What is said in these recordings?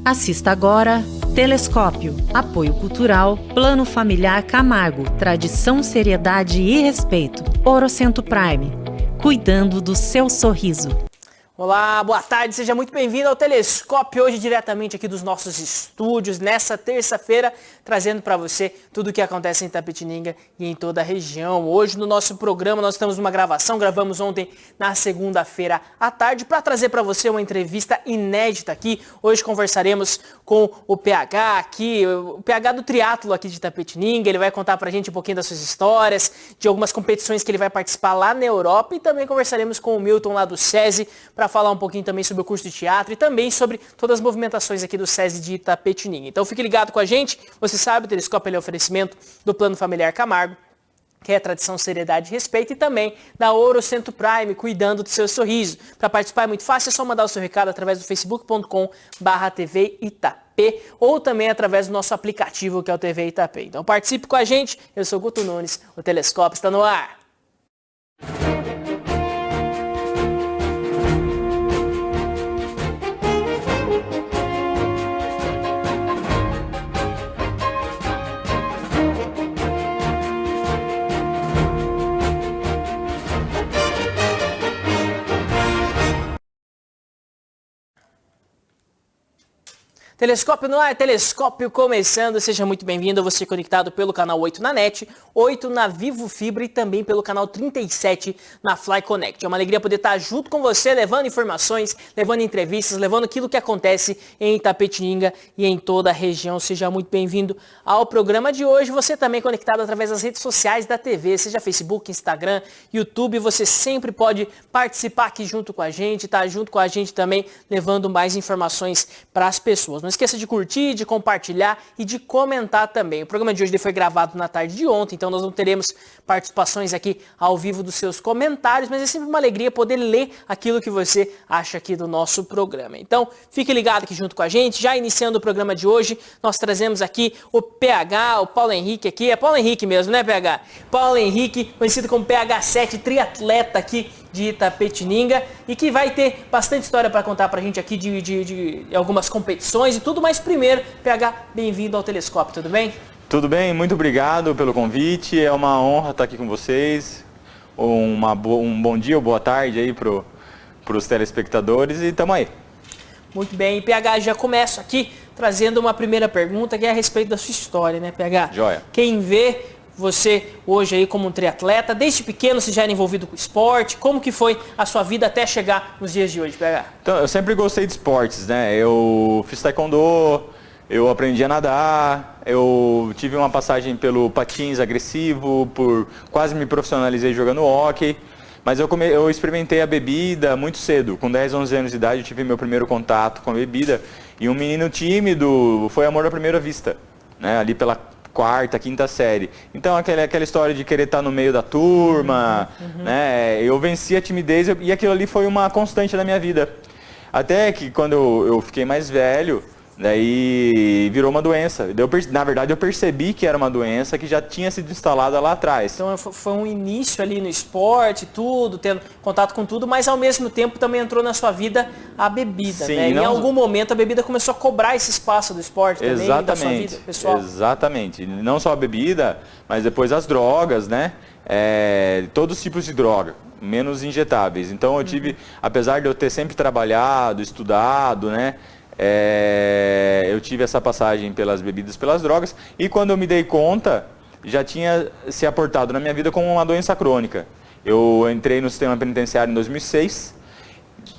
Assista agora Telescópio, Apoio Cultural, Plano Familiar Camargo, Tradição, Seriedade e Respeito. Orocento Prime, cuidando do seu sorriso. Olá, boa tarde, seja muito bem-vindo ao Telescópio, hoje diretamente aqui dos nossos estúdios, nessa terça-feira, trazendo para você tudo o que acontece em Itapetininga e em toda a região. Hoje no nosso programa nós estamos numa gravação, gravamos ontem na segunda-feira à tarde, para trazer para você uma entrevista inédita aqui. Hoje conversaremos com o PH aqui, o PH do triatlo aqui de Itapetininga. Ele vai contar para a gente um pouquinho das suas histórias, de algumas competições que ele vai participar lá na Europa, e também conversaremos com o Milton lá do SESI, para falar um pouquinho também sobre o curso de teatro e também sobre todas as movimentações aqui do SESI de Itapetininga. Então fique ligado com a gente. Você sabe, o Telescópio é oferecimento do Plano Familiar Camargo, que é tradição, seriedade e respeito, e também da Orocento Prime, cuidando do seu sorriso. Para participar é muito fácil, é só mandar o seu recado através do facebook.com/TV Itapê ou também através do nosso aplicativo, que é o TV Itapê. Então participe com a gente, eu sou o Guto Nunes, o Telescópio está no ar. Telescópio no ar, Telescópio começando, seja muito bem-vindo, você conectado pelo canal 8 na NET, 8 na Vivo Fibra e também pelo canal 37 na Fly Connect. É uma alegria poder estar junto com você, levando informações, levando entrevistas, levando aquilo que acontece em Itapetininga e em toda a região. Seja muito bem-vindo ao programa de hoje. Você também conectado através das redes sociais da TV, seja Facebook, Instagram, YouTube, você sempre pode participar aqui junto com a gente, estar junto com a gente também, levando mais informações para as pessoas. Não esqueça de curtir, de compartilhar e de comentar também. O programa de hoje foi gravado na tarde de ontem, então nós não teremos participações aqui ao vivo dos seus comentários, mas é sempre uma alegria poder ler aquilo que você acha aqui do nosso programa. Então, fique ligado aqui junto com a gente. Já iniciando o programa de hoje, nós trazemos aqui o PH, o Paulo Henrique aqui. É Paulo Henrique mesmo, né, PH? Paulo Henrique, conhecido como PH7, triatleta aqui de Itapetininga, e que vai ter bastante história para contar pra gente aqui de algumas competições e tudo, mas primeiro, PH, bem-vindo ao Telescópio, tudo bem? Tudo bem, muito obrigado pelo convite, é uma honra estar aqui com vocês, um bom dia ou boa tarde aí pros telespectadores e tamo aí. Muito bem, e PH, já começo aqui trazendo uma primeira pergunta que é a respeito da sua história, né, PH? Joia. Quem vê você hoje aí como um triatleta, desde pequeno você já era envolvido com esporte, como que foi a sua vida até chegar nos dias de hoje, PH? Então, eu sempre gostei de esportes, né? Eu fiz taekwondo, eu aprendi a nadar, eu tive uma passagem pelo patins agressivo, quase me profissionalizei jogando hóquei, mas eu experimentei a bebida muito cedo, com 10, 11 anos de idade eu tive meu primeiro contato com a bebida, e um menino tímido, foi amor à primeira vista, né? Ali pela quarta, quinta série. Então aquela história de querer estar no meio da turma, né? Eu venci a timidez e aquilo ali foi uma constante na minha vida. Até que quando eu fiquei mais velho, daí virou uma doença. Na verdade eu percebi que era uma doença que já tinha sido instalada lá atrás. Então foi um início ali no esporte, tudo, tendo contato com tudo, mas ao mesmo tempo também entrou na sua vida a bebida, Sim, né? Não... Em algum momento a bebida começou a cobrar esse espaço do esporte também, exatamente, da sua vida pessoal. Exatamente. Não só a bebida, mas depois as drogas, né? Todos os tipos de droga, menos injetáveis. Então eu tive, apesar de eu ter sempre trabalhado, estudado, né? Eu tive essa passagem pelas bebidas, pelas drogas, e quando eu me dei conta, já tinha se aportado na minha vida como uma doença crônica. Eu entrei no sistema penitenciário em 2006,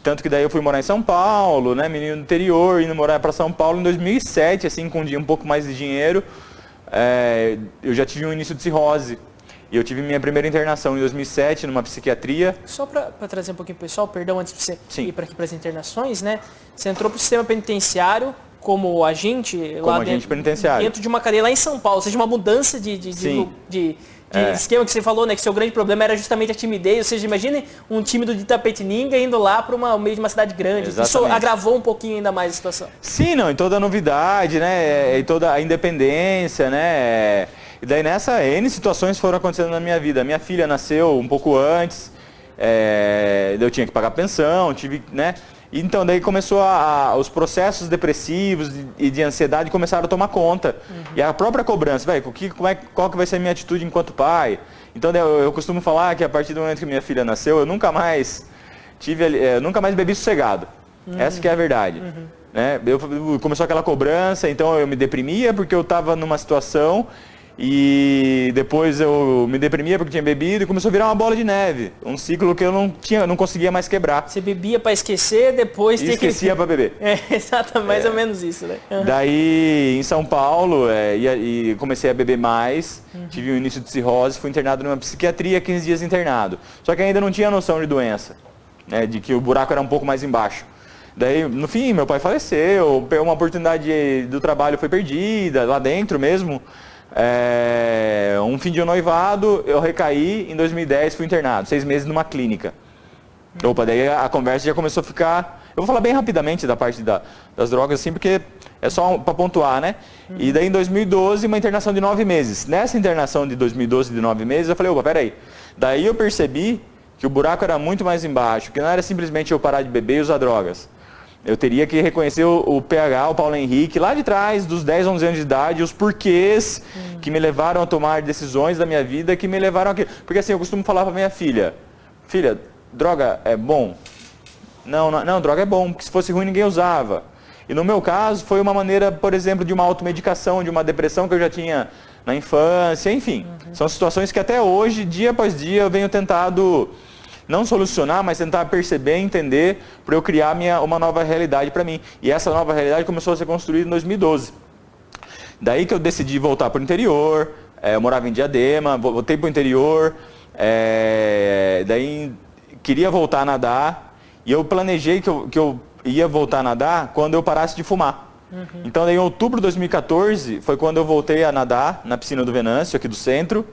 tanto que daí eu fui morar em São Paulo, né, menino do interior, indo morar para São Paulo em 2007, assim, com um pouco mais de dinheiro, eu já tive um início de cirrose. E eu tive minha primeira internação em 2007 numa psiquiatria. Só para trazer um pouquinho pro pessoal, perdão, antes de você Sim. ir para aqui para as internações, né? Você entrou pro sistema penitenciário como agente lá penitenciário dentro de uma cadeia lá em São Paulo, ou seja, uma mudança de esquema que você falou, né? Que seu grande problema era justamente a timidez. Ou seja, imagine um tímido de Itapetininga indo lá para o meio de uma cidade grande. Exatamente. Isso agravou um pouquinho ainda mais a situação. Sim, não, e toda a novidade, né? E toda a independência, né? E daí N situações foram acontecendo na minha vida. Minha filha nasceu um pouco antes, eu tinha que pagar pensão, tive, né? Então daí começou os processos depressivos e de ansiedade começaram a tomar conta. E a própria cobrança, velho, qual que vai ser a minha atitude enquanto pai? Então eu costumo falar que a partir do momento que minha filha nasceu, eu nunca mais bebi sossegado. Essa que é a verdade. Né? Começou aquela cobrança, então eu me deprimia porque eu estava numa situação e depois eu me deprimia porque tinha bebido e começou a virar uma bola de neve. Um ciclo que eu não conseguia mais quebrar. Você bebia para esquecer, depois... Esquecia para beber. Exato, mais ou menos isso, né? Daí, em São Paulo, e comecei a beber mais, tive um início de cirrose, fui internado numa psiquiatria, 15 dias internado. Só que ainda não tinha noção de doença, né, de que o buraco era um pouco mais embaixo. Daí, no fim, meu pai faleceu, uma oportunidade do trabalho foi perdida, lá dentro mesmo. Um fim de noivado, eu recaí, em 2010 fui internado, 6 meses numa clínica. Daí a conversa já começou a ficar... Eu vou falar bem rapidamente da parte das drogas, assim, porque é só para pontuar, né? E daí em 2012, uma internação de 9 meses. Nessa internação de 2012 de 9 meses, eu falei, peraí. Daí eu percebi que o buraco era muito mais embaixo, que não era simplesmente eu parar de beber e usar drogas. Eu teria que reconhecer o PH, o Paulo Henrique, lá de trás, dos 10, 11 anos de idade, os porquês que me levaram a tomar decisões da minha vida, que me levaram a... Porque assim, eu costumo falar para minha filha, droga é bom? Não, droga é bom, porque se fosse ruim ninguém usava. E no meu caso, foi uma maneira, por exemplo, de uma automedicação, de uma depressão que eu já tinha na infância, enfim. São situações que até hoje, dia após dia, eu venho tentado... não solucionar, mas tentar perceber, entender, para eu criar uma nova realidade para mim. E essa nova realidade começou a ser construída em 2012. Daí que eu decidi voltar para o interior, eu morava em Diadema, voltei para o interior, daí queria voltar a nadar, e eu planejei que eu ia voltar a nadar quando eu parasse de fumar. Então daí em outubro de 2014 foi quando eu voltei a nadar na piscina do Venâncio, aqui do centro.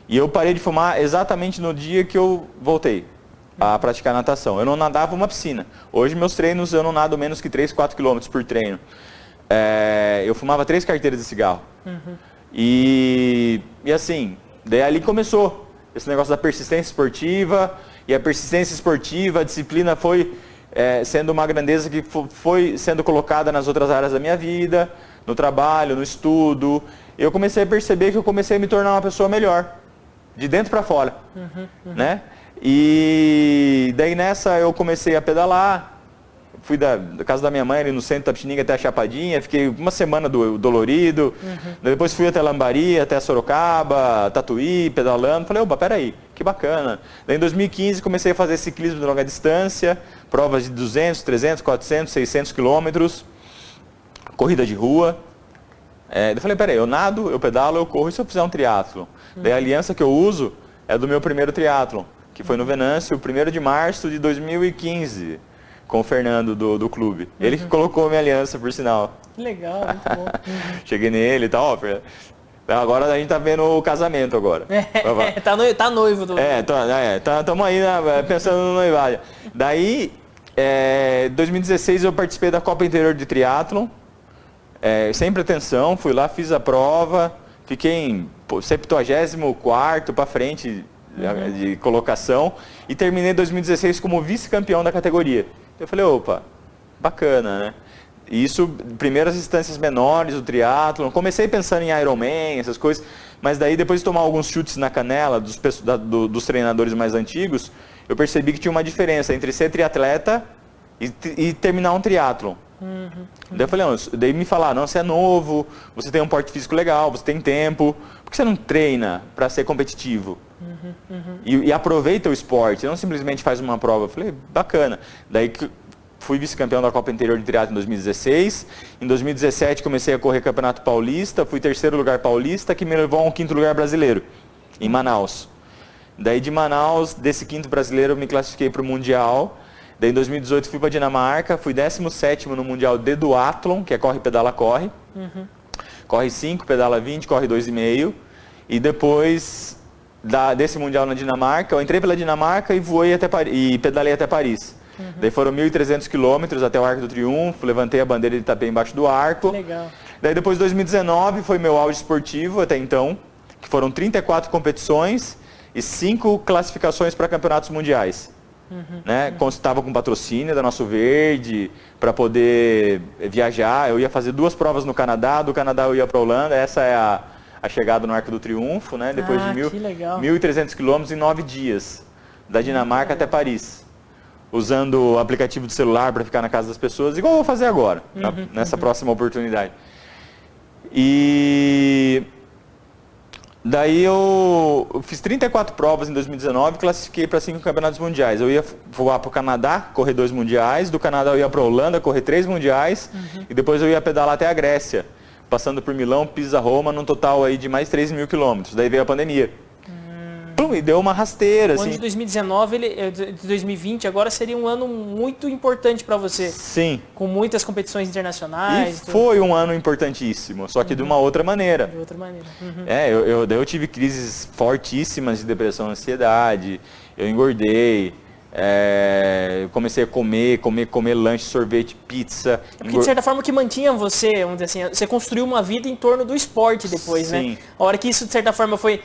E eu parei de fumar exatamente no dia que eu voltei a praticar natação. Eu não nadava uma piscina. Hoje meus treinos eu não nado menos que 3, 4 quilômetros por treino. Eu fumava 3 carteiras de cigarro. E assim, daí ali começou esse negócio da persistência esportiva. E a persistência esportiva, a disciplina foi sendo uma grandeza que foi sendo colocada nas outras áreas da minha vida, no trabalho, no estudo. Eu comecei a perceber que eu comecei a me tornar uma pessoa melhor. De dentro para fora, né? E daí nessa eu comecei a pedalar, fui da casa da minha mãe ali no centro da Tapetininga até a Chapadinha, fiquei uma semana dolorido, depois fui até Lambari, até Sorocaba, Tatuí, pedalando, falei, peraí, que bacana. Daí em 2015 comecei a fazer ciclismo de longa distância, provas de 200, 300, 400, 600 quilômetros, corrida de rua. Eu falei, peraí, eu nado, eu pedalo, eu corro, e se eu fizer um triatlo? Daí a aliança que eu uso é do meu primeiro triatlon, que foi no Venâncio, 1º de março de 2015, com o Fernando do clube. Ele que colocou a minha aliança, por sinal. Legal, muito bom. Cheguei nele e tal, agora a gente tá vendo o casamento agora. Tá noivo. Estamos aí pensando no noivado. Daí, em 2016 eu participei da Copa Interior de Triatlon, sem pretensão, fui lá, fiz a prova, fiquei em 74º para frente de colocação e terminei 2016 como vice-campeão da categoria. Eu falei, bacana, né? Isso, primeiras instâncias menores do triatlon, comecei pensando em Ironman, essas coisas, mas daí depois de tomar alguns chutes na canela dos treinadores mais antigos, eu percebi que tinha uma diferença entre ser triatleta e terminar um triatlon. Daí eu falei, daí me falaram, você é novo, você tem um porte físico legal, você tem tempo, por que você não treina para ser competitivo? E aproveita o esporte, não simplesmente faz uma prova. Eu falei, bacana. Daí fui vice-campeão da Copa Interior de Triatlo em 2016, em 2017 comecei a correr Campeonato Paulista, fui 3º lugar paulista, que me levou a um 5º lugar brasileiro, em Manaus. Daí de Manaus, desse 5º brasileiro, eu me classifiquei para o Mundial. Daí em 2018 fui para a Dinamarca, fui 17º no Mundial de Duatlon, que é corre, pedala, corre. Corre 5, pedala 20, corre 2,5. E depois desse Mundial na Dinamarca, eu entrei pela Dinamarca e voei e pedalei até Paris. Daí foram 1.300 quilômetros até o Arco do Triunfo, levantei a bandeira de Itapé embaixo do arco. Legal. Daí depois de 2019 foi meu auge esportivo até então, que foram 34 competições e 5 classificações para campeonatos mundiais. né? Estava com patrocínio da Nosso Verde para poder viajar. Eu ia fazer 2 provas no Canadá, do Canadá eu ia para a Holanda. Essa é a chegada no Arco do Triunfo, né? Depois de 1.300 quilômetros em 9 dias, da Dinamarca até Paris, usando o aplicativo do celular para ficar na casa das pessoas, igual eu vou fazer agora, nessa próxima oportunidade. E daí eu fiz 34 provas em 2019 e classifiquei para 5 campeonatos mundiais. Eu ia voar para o Canadá, correr 2 mundiais, do Canadá eu ia para a Holanda, correr 3 mundiais, e depois eu ia pedalar até a Grécia, passando por Milão, Pisa, Roma, num total aí de mais 3.000 quilômetros. Daí veio a pandemia. E deu uma rasteira, O ano de 2019, de 2020, agora seria um ano muito importante para você. Sim. Com muitas competições internacionais. E foi um ano importantíssimo, só que de uma outra maneira. De outra maneira. Daí eu tive crises fortíssimas de depressão e ansiedade, eu engordei, eu comecei a comer lanche, sorvete, pizza. Porque de certa forma o que mantinha você, vamos dizer assim, você construiu uma vida em torno do esporte depois, Sim. né? A hora que isso de certa forma foi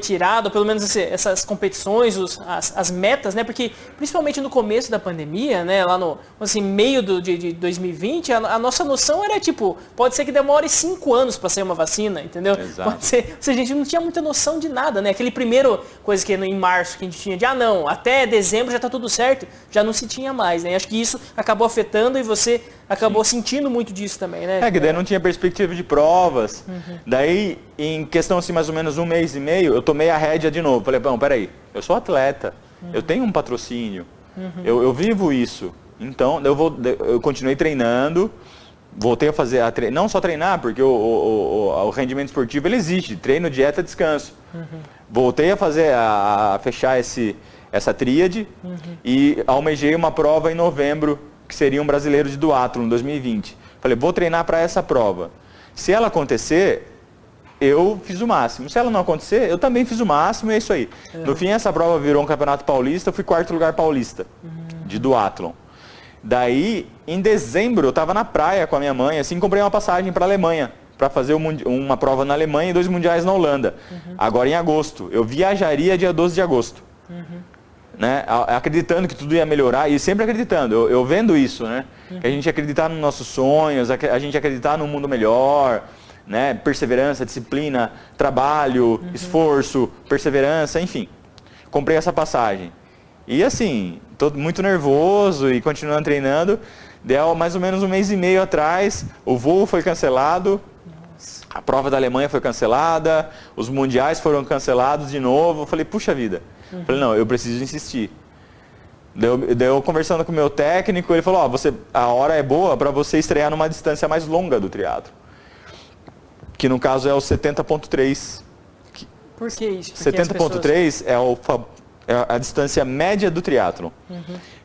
tirado, ou pelo menos essas competições, as metas, né? Porque principalmente no começo da pandemia, né? Lá no meio de 2020, a nossa noção era tipo, pode ser que demore 5 anos para sair uma vacina, entendeu? Exato. Pode ser, a gente não tinha muita noção de nada, né? Aquele primeiro coisa que em março que a gente tinha de, não, até dezembro já tá tudo certo, já não se tinha mais, né? Acho que isso acabou afetando e você acabou sentindo muito disso também, né? Que daí não tinha perspectiva de provas. Daí, em questão assim, mais ou menos 1 mês e meio, eu tomei a rédea de novo. Falei, bom, peraí, eu sou atleta, eu tenho um patrocínio, eu vivo isso. Então, eu continuei treinando, voltei a fazer, não só treinar, porque o rendimento esportivo ele existe, treino, dieta, descanso. Voltei a fechar essa tríade e almejei uma prova em novembro, que seria um brasileiro de duatlon em 2020. Falei, vou treinar para essa prova. Se ela acontecer, eu fiz o máximo. Se ela não acontecer, eu também fiz o máximo e é isso aí. No fim, essa prova virou um campeonato paulista, eu fui 4º lugar paulista de duatlon. Daí, em dezembro, eu estava na praia com a minha mãe, assim, comprei uma passagem para a Alemanha, para fazer uma prova na Alemanha e 2 mundiais na Holanda. Agora em agosto. Eu viajaria dia 12 de agosto. Né? Acreditando que tudo ia melhorar e sempre acreditando, eu vendo isso, né? Que a gente acreditar nos nossos sonhos, a gente acreditar num mundo melhor, né? Perseverança, disciplina, trabalho, esforço, perseverança, enfim. Comprei essa passagem. E assim, tô muito nervoso e continuando treinando, deu mais ou menos 1 mês e meio atrás, o voo foi cancelado, a prova da Alemanha foi cancelada, os mundiais foram cancelados de novo, eu falei, puxa vida. Falei, não, eu preciso insistir. Daí eu conversando com o meu técnico, ele falou, a hora é boa para você estrear numa distância mais longa do triatlo. Que no caso é o 70.3. Por que isso? 70.3 é a distância média do triatlo.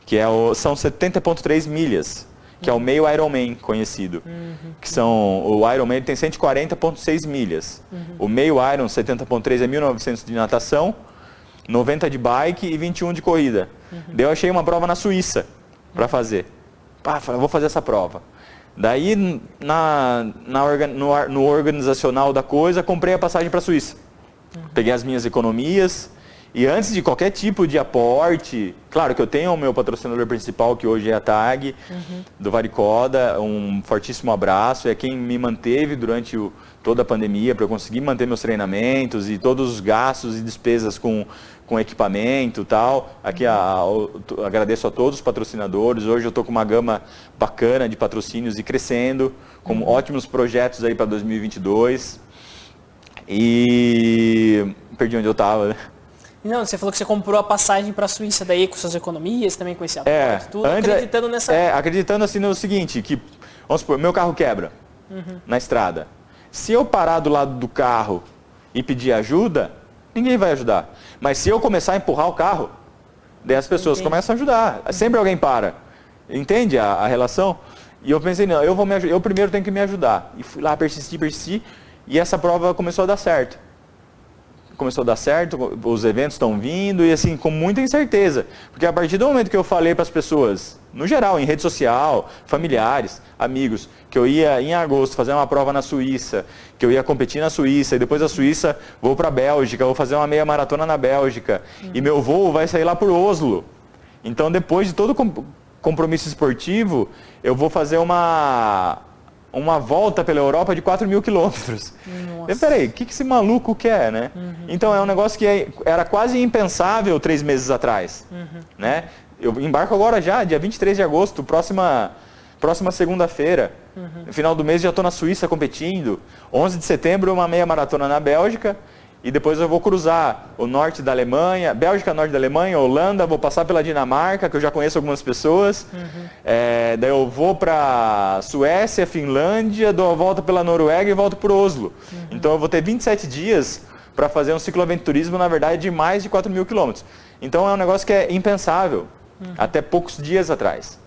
Que são 70.3 milhas. Que é o meio Ironman conhecido. Que o Ironman tem 140.6 milhas. O meio Iron 70.3 é 1.900 de natação, 90 de bike e 21 de corrida. Daí eu achei uma prova na Suíça para fazer. Falei, vou fazer essa prova. Daí, no organizacional da coisa, comprei a passagem para a Suíça. Peguei as minhas economias e antes de qualquer tipo de aporte, claro que eu tenho o meu patrocinador principal, que hoje é a TAG, do Varicoda, um fortíssimo abraço, é quem me manteve durante toda a pandemia para eu conseguir manter meus treinamentos e todos os gastos e despesas com equipamento e tal. Aqui agradeço a todos os patrocinadores. Hoje eu estou com uma gama bacana de patrocínios e crescendo, com ótimos projetos aí para 2022. E perdi onde eu estava, né? Não, você falou que você comprou a passagem para a Suíça daí com suas economias, também com esse aporte, tudo, acreditando nessa... acreditando assim no seguinte, que, vamos supor, meu carro quebra na estrada. Se eu parar do lado do carro e pedir ajuda, ninguém vai ajudar. Mas se eu começar a empurrar o carro, daí as pessoas começam a ajudar. Sempre alguém para. Entende a relação? E eu pensei, não, eu primeiro tenho que me ajudar. E fui lá, persisti, e essa prova começou a dar certo. Os eventos estão vindo e assim, com muita incerteza. Porque a partir do momento que eu falei para as pessoas, no geral, em rede social, familiares, amigos, que eu ia em agosto fazer uma prova na Suíça, que eu ia competir na Suíça, e depois da Suíça vou para a Bélgica, vou fazer uma meia maratona na Bélgica, e meu voo vai sair lá por Oslo. Então, depois de todo compromisso esportivo, eu vou fazer uma volta pela Europa de 4.000 quilômetros. Peraí, o que esse maluco quer, né? Então, é um negócio que era quase impensável 3 meses atrás, né? Eu embarco agora já, dia 23 de agosto, próxima segunda-feira. No final do mês já estou na Suíça competindo. 11 de setembro, uma meia maratona na Bélgica. E depois eu vou cruzar o norte da Alemanha, Bélgica, norte da Alemanha, Holanda, vou passar pela Dinamarca, que eu já conheço algumas pessoas. Daí eu vou para Suécia, Finlândia, dou a volta pela Noruega e volto para Oslo. Então eu vou ter 27 dias para fazer um cicloaventurismo, na verdade, de mais de 4.000 quilômetros. Então é um negócio que é impensável, até poucos dias atrás,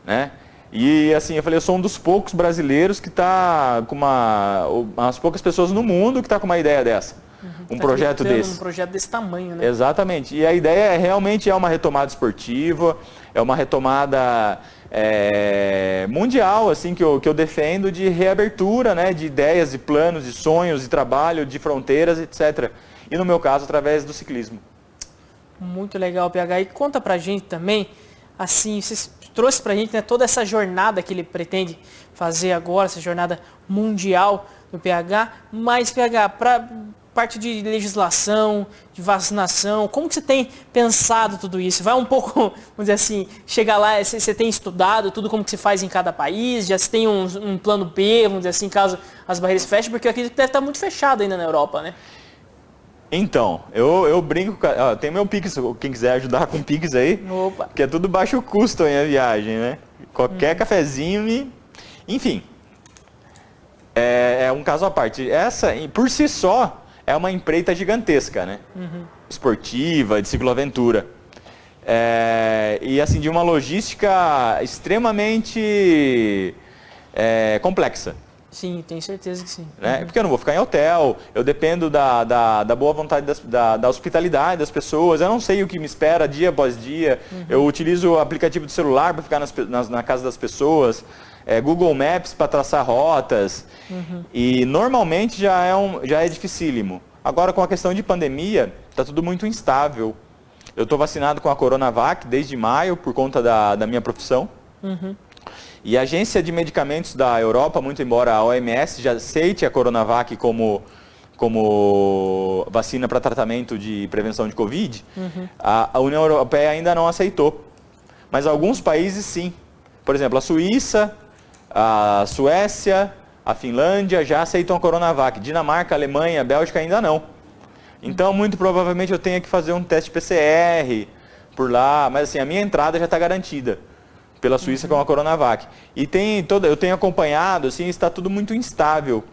né? E assim, eu falei, eu sou um dos poucos brasileiros que está com umas poucas pessoas no mundo que está com uma ideia dessa. Um projeto desse. Um projeto desse tamanho, né? Exatamente. E a ideia realmente é uma retomada esportiva, é uma retomada mundial, assim, que eu defendo, de reabertura, né, de ideias, de planos, de sonhos, de trabalho, de fronteiras, etc. E no meu caso, através do ciclismo. Muito legal, PH. E conta pra gente também, assim, você trouxe pra gente, né, toda essa jornada que ele pretende fazer agora, essa jornada mundial do PH, mas PH, para parte de legislação, de vacinação, como que você tem pensado tudo isso? Vai um pouco, vamos dizer assim, chega lá, você tem estudado tudo como que se faz em cada país, já se tem um plano B, vamos dizer assim, caso as barreiras fechem, porque eu acredito que deve estar muito fechado ainda na Europa, né? Então, eu brinco, tem meu Pix, quem quiser ajudar com Pix aí, Opa. que é tudo baixo custo aí a viagem, né? Qualquer cafezinho, enfim, é um caso à parte. Essa, por si só, é uma empreita gigantesca, né? Esportiva, de cicloaventura. E assim, de uma logística extremamente complexa. Sim, tenho certeza que sim. Né? Porque eu não vou ficar em hotel, eu dependo da boa vontade, da hospitalidade das pessoas, eu não sei o que me espera dia após dia, eu utilizo o aplicativo do celular para ficar na casa das pessoas, Google Maps para traçar rotas, e normalmente já é dificílimo. Agora, com a questão de pandemia, está tudo muito instável. Eu estou vacinado com a Coronavac desde maio, por conta da minha profissão. E a Agência de Medicamentos da Europa, muito embora a OMS já aceite a Coronavac como vacina para tratamento de prevenção de Covid, a União Europeia ainda não aceitou. Mas alguns países sim. Por exemplo, a Suíça, a Suécia, a Finlândia já aceitam a Coronavac. Dinamarca, Alemanha, Bélgica ainda não. Então, muito provavelmente eu tenho que fazer um teste PCR por lá, mas assim, a minha entrada já está garantida pela Suíça com a Coronavac. E eu tenho acompanhado, assim, está tudo muito instável.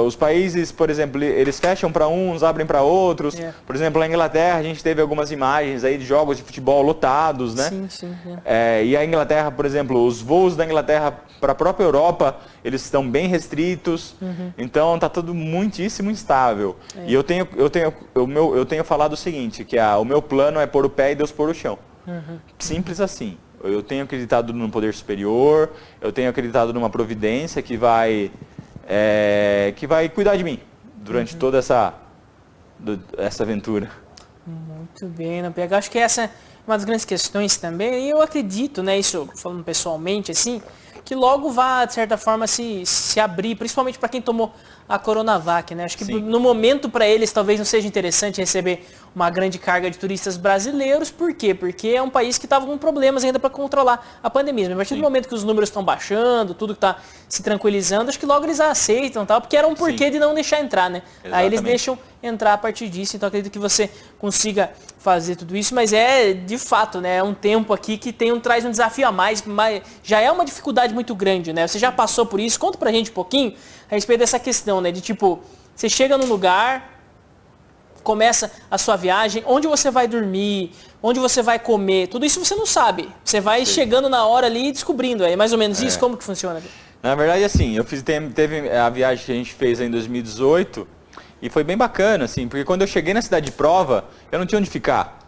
Os países, por exemplo, eles fecham para uns, abrem para outros. Por exemplo, na Inglaterra, a gente teve algumas imagens aí de jogos de futebol lotados, né? Sim. E a Inglaterra, por exemplo, os voos da Inglaterra para a própria Europa, eles estão bem restritos. Então, está tudo muitíssimo instável. E eu tenho falado o seguinte, que o meu plano é pôr o pé e Deus pôr o chão. Simples assim. Eu tenho acreditado no poder superior, eu tenho acreditado numa providência que vai cuidar de mim durante toda essa aventura. Muito bem, né, PH? Acho que essa é uma das grandes questões também, e eu acredito, né, isso falando pessoalmente, assim, que logo vá, de certa forma, se abrir, principalmente para quem tomou a Coronavac, né? Acho que no momento para eles talvez não seja interessante receber uma grande carga de turistas brasileiros. Por quê? Porque é um país que estava com problemas ainda para controlar a pandemia. Mas a partir do momento que os números estão baixando, tudo está se tranquilizando, acho que logo eles aceitam, tal, porque era um porquê de não deixar entrar, né? Exatamente. Aí eles deixam entrar a partir disso, então acredito que você consiga fazer tudo isso, mas de fato, né? É um tempo aqui que traz um desafio a mais, mas já é uma dificuldade muito grande, né? Você já passou por isso, conta pra gente um pouquinho a respeito dessa questão, né? De tipo, você chega num lugar, começa a sua viagem, onde você vai dormir, onde você vai comer, tudo isso você não sabe. Você vai chegando na hora ali e descobrindo. É mais ou menos isso? Como que funciona? Na verdade, assim, teve a viagem que a gente fez em 2018 e foi bem bacana, assim, porque quando eu cheguei na cidade de prova, eu não tinha onde ficar.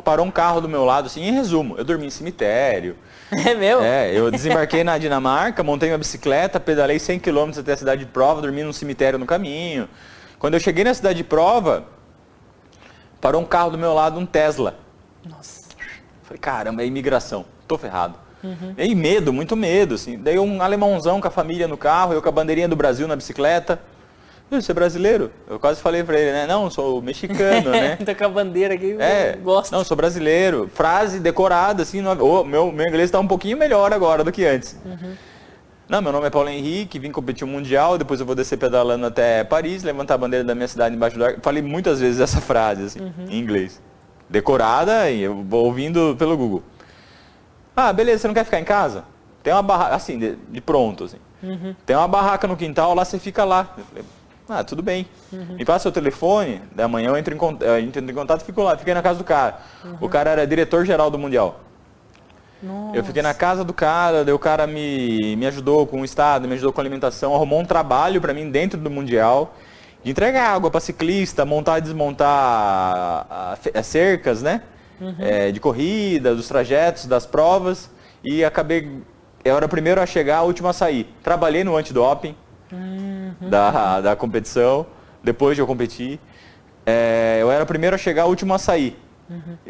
Parou um carro do meu lado, assim, em resumo, eu dormi em cemitério. É meu? Eu desembarquei na Dinamarca, montei minha bicicleta, pedalei 100 km até a cidade de prova, dormi num cemitério no caminho. Quando eu cheguei na cidade de prova, parou um carro do meu lado, um Tesla. Nossa. Falei, caramba, é imigração, tô ferrado. E medo, muito medo, assim. Daí um alemãozão com a família no carro, eu com a bandeirinha do Brasil na bicicleta. Você é brasileiro? Eu quase falei pra ele, né? Não, sou mexicano, né? Tá com a bandeira aqui, gosto. Não, sou brasileiro. Frase decorada, assim. Meu inglês tá um pouquinho melhor agora do que antes. Não, meu nome é Paulo Henrique, vim competir o Mundial, depois eu vou descer pedalando até Paris, levantar a bandeira da minha cidade embaixo do ar. Falei muitas vezes essa frase, assim, em inglês. Decorada e eu vou ouvindo pelo Google. Ah, beleza, você não quer ficar em casa? Tem uma barraca, assim, de pronto, assim. Tem uma barraca no quintal, lá você fica lá. Eu falei, tudo bem. Me passa seu telefone, da manhã eu entro em contato e fico lá. Fiquei na casa do cara. O cara era diretor-geral do Mundial. Nossa. Eu fiquei na casa do cara, daí o cara me ajudou com o estado, me ajudou com a alimentação, arrumou um trabalho para mim dentro do Mundial, de entregar água para ciclista, montar e desmontar as cercas, né? De corrida, dos trajetos, das provas, e acabei, eu era o primeiro a chegar, o último a sair. Trabalhei no antidoping da competição, depois de eu competir. Eu era o primeiro a chegar, o último a sair.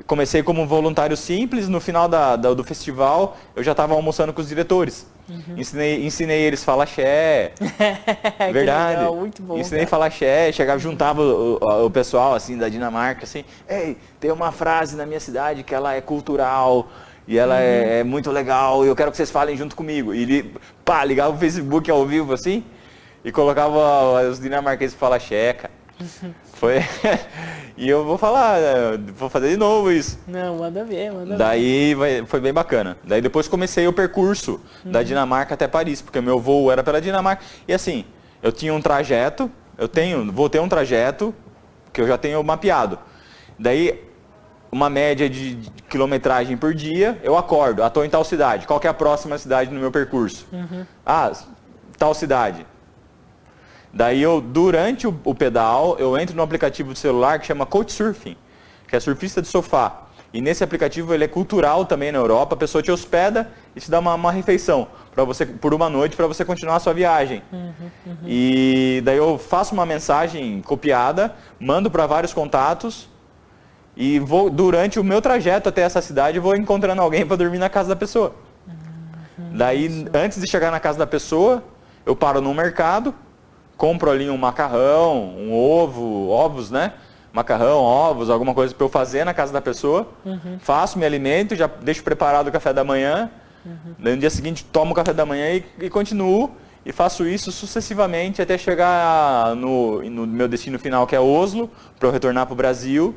Comecei como voluntário simples, no final do festival eu já estava almoçando com os diretores. Ensinei eles a falar axé, verdade. Legal, muito bom, ensinei a falar axé, chegava, juntava o pessoal assim da Dinamarca, assim, ei, tem uma frase na minha cidade que ela é cultural e ela é muito legal e eu quero que vocês falem junto comigo. E ele, ligava o Facebook ao vivo assim e colocava os dinamarqueses para falar axé, cara. Foi. E eu vou falar, vou fazer de novo isso. Não, manda ver. Daí foi bem bacana. Daí depois comecei o percurso da Dinamarca até Paris, porque meu voo era pela Dinamarca. E assim, eu tinha um trajeto, vou ter um trajeto que eu já tenho mapeado. Daí, uma média de quilometragem por dia, eu acordo, estou em tal cidade. Qual que é a próxima cidade no meu percurso? Tal cidade. Daí durante o pedal, eu entro no aplicativo de celular que chama Couchsurfing, que é surfista de sofá. E nesse aplicativo ele é cultural também na Europa, a pessoa te hospeda e te dá uma refeição para você, por uma noite para você continuar a sua viagem. E daí eu faço uma mensagem copiada, mando para vários contatos e vou, durante o meu trajeto até essa cidade, vou encontrando alguém para dormir na casa da pessoa. Daí, antes de chegar na casa da pessoa, eu paro num mercado, compro ali um macarrão, um ovos, né? Macarrão, ovos, alguma coisa para eu fazer na casa da pessoa. Faço, me alimento, já deixo preparado o café da manhã. Daí no dia seguinte tomo o café da manhã e continuo. E faço isso sucessivamente até chegar no meu destino final, que é Oslo, para eu retornar para o Brasil.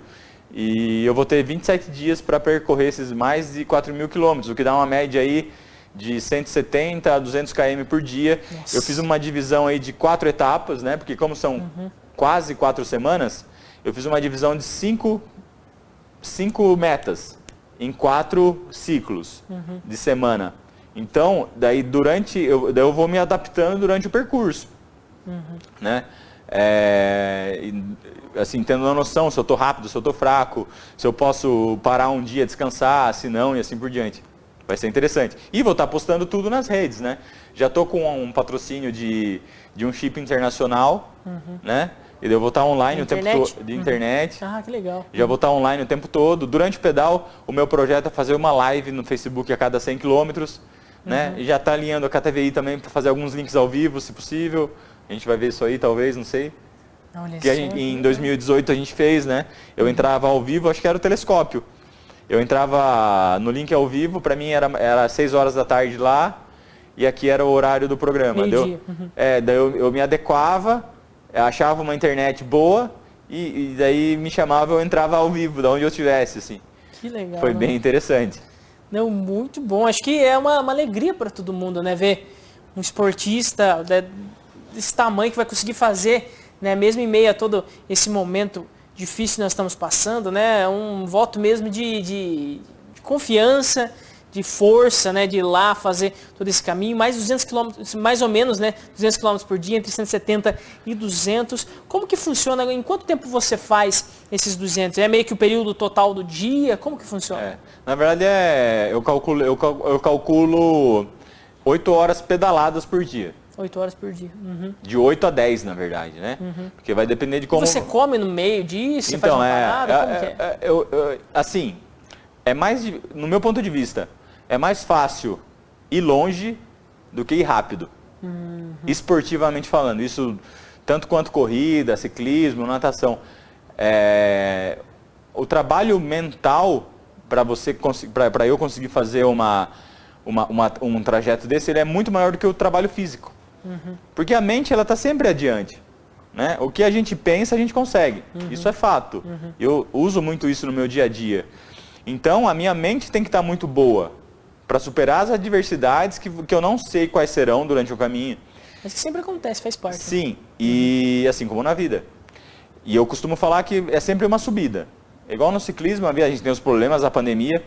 E eu vou ter 27 dias para percorrer esses mais de 4.000 quilômetros, o que dá uma média aí de 170 a 200 km por dia. Nossa. Eu fiz uma divisão aí de 4 etapas, né? Porque como são quase 4 semanas, eu fiz uma divisão de 5 metas em 4 ciclos de semana. Então, daí eu vou me adaptando durante o percurso, né? Assim, tendo uma noção se eu estou rápido, se eu estou fraco, se eu posso parar um dia, descansar, se não, e assim por diante. Vai ser interessante. E vou estar postando tudo nas redes, né? Já estou com um patrocínio de um chip internacional, né? E eu vou estar online o tempo todo, de internet. Ah, que legal. Já vou estar online o tempo todo. Durante o pedal, o meu projeto é fazer uma live no Facebook a cada 100 quilômetros, né? E já está alinhando com a TVI também para fazer alguns links ao vivo, se possível. A gente vai ver isso aí, talvez, não sei. Olha que em 2018 a gente fez, né? Eu entrava ao vivo, acho que era o telescópio. Eu entrava no link ao vivo, para mim era 6 horas da tarde lá, e aqui era o horário do programa. Daí eu me adequava, achava uma internet boa, e daí me chamava, eu entrava ao vivo, da onde eu estivesse, assim. Que legal. Foi bem interessante. Não, muito bom. Acho que é uma alegria para todo mundo, né? Ver um esportista desse tamanho que vai conseguir fazer, né? Mesmo em meio a todo esse momento difícil que nós estamos passando, né? Um voto mesmo de confiança, de força, né? De ir lá fazer todo esse caminho, mais 200 km, mais ou menos, né? 200 km por dia, entre 170 e 200. Como que funciona? Em quanto tempo você faz esses 200? É meio que o período total do dia? Como que funciona? Na verdade, eu calculo 8 horas pedaladas por dia. 8 horas por dia. De 8 a 10, na verdade, né? Porque vai depender de como... Você come no meio disso? Então, você faz uma parada? Como que é? Assim, no meu ponto de vista, é mais fácil ir longe do que ir rápido. Esportivamente falando, isso tanto quanto corrida, ciclismo, natação. O trabalho mental para eu conseguir fazer um trajeto desse, ele é muito maior do que o trabalho físico. Porque a mente, ela está sempre adiante. Né? O que a gente pensa, a gente consegue. Isso é fato. Eu uso muito isso no meu dia a dia. Então, a minha mente tem que estar muito boa para superar as adversidades que eu não sei quais serão durante o caminho. Mas que sempre acontece, faz parte. Sim, e assim como na vida. E eu costumo falar que é sempre uma subida. Igual no ciclismo, a gente tem os problemas da pandemia,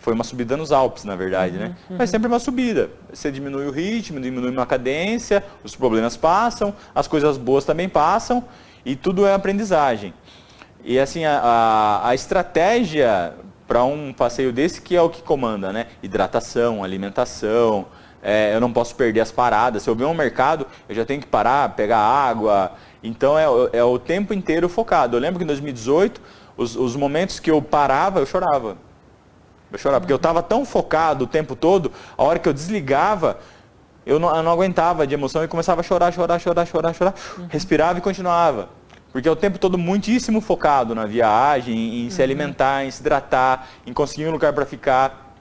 foi uma subida nos Alpes, na verdade, né? Mas sempre uma subida. Você diminui o ritmo, diminui uma cadência, os problemas passam, as coisas boas também passam, e tudo é aprendizagem. E assim, a estratégia para um passeio desse que é o que comanda, né? Hidratação, alimentação, eu não posso perder as paradas. Se eu ver um mercado, eu já tenho que parar, pegar água. Então é o tempo inteiro focado. Eu lembro que em 2018, os momentos que eu parava, eu chorava. Porque eu estava tão focado o tempo todo, a hora que eu desligava, eu não aguentava de emoção e começava a chorar. Respirava e continuava. Porque é o tempo todo muitíssimo focado na viagem, em se alimentar, em se hidratar, em conseguir um lugar para ficar.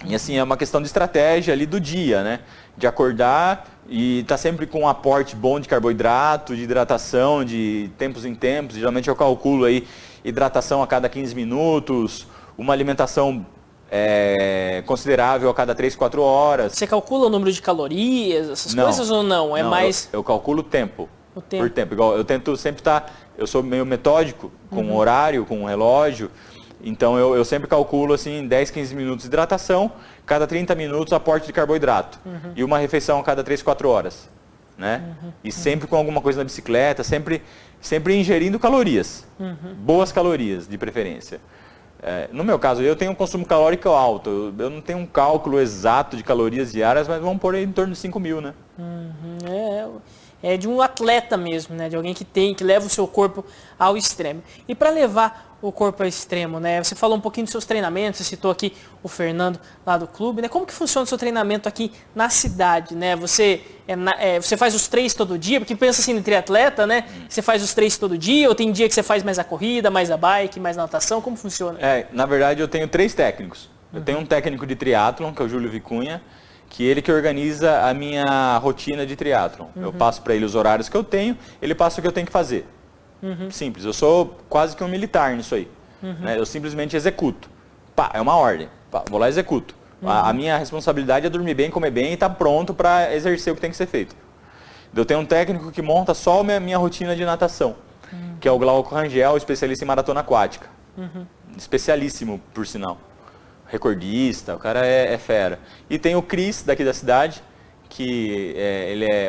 E assim, é uma questão de estratégia ali do dia, né? De acordar e estar sempre com um aporte bom de carboidrato, de hidratação, de tempos em tempos. Geralmente eu calculo aí hidratação a cada 15 minutos, uma alimentação considerável a cada 3, 4 horas. Você calcula o número de calorias, essas coisas ou não? Mais... Eu calculo o tempo. O tempo. Por tempo. Igual, eu tento sempre estar... Eu sou meio metódico, com horário, com relógio. Então eu sempre calculo assim, 10, 15 minutos de hidratação, cada 30 minutos aporte de carboidrato. E uma refeição a cada 3, 4 horas. Né? E sempre com alguma coisa na bicicleta, sempre ingerindo calorias. Boas calorias, de preferência. No meu caso, eu tenho um consumo calórico alto. Eu não tenho um cálculo exato de calorias diárias, mas vamos pôr aí em torno de 5.000, né? É de um atleta mesmo, né? De alguém que leva o seu corpo ao extremo. E para levar o corpo ao extremo, né? Você falou um pouquinho dos seus treinamentos, você citou aqui o Fernando lá do clube, né? Como que funciona o seu treinamento aqui na cidade, né? Você faz os 3 todo dia? Porque pensa assim no triatleta, né? Você faz os 3 todo dia, ou tem dia que você faz mais a corrida, mais a bike, mais a natação? Como funciona? Na verdade eu tenho 3 técnicos. Eu tenho um técnico de triatlon, que é o Júlio Vicunha, que ele que organiza a minha rotina de triatlon. Eu passo para ele os horários que eu tenho, ele passa o que eu tenho que fazer. Simples, eu sou quase que um militar nisso aí. Né? Eu simplesmente executo. É uma ordem. Vou lá e executo. A minha responsabilidade é dormir bem, comer bem e estar pronto para exercer o que tem que ser feito. Eu tenho um técnico que monta só a minha rotina de natação, que é o Glauco Rangel, especialista em maratona aquática. Especialíssimo, por sinal. Recordista, o cara é fera. E tem o Cris, daqui da cidade, que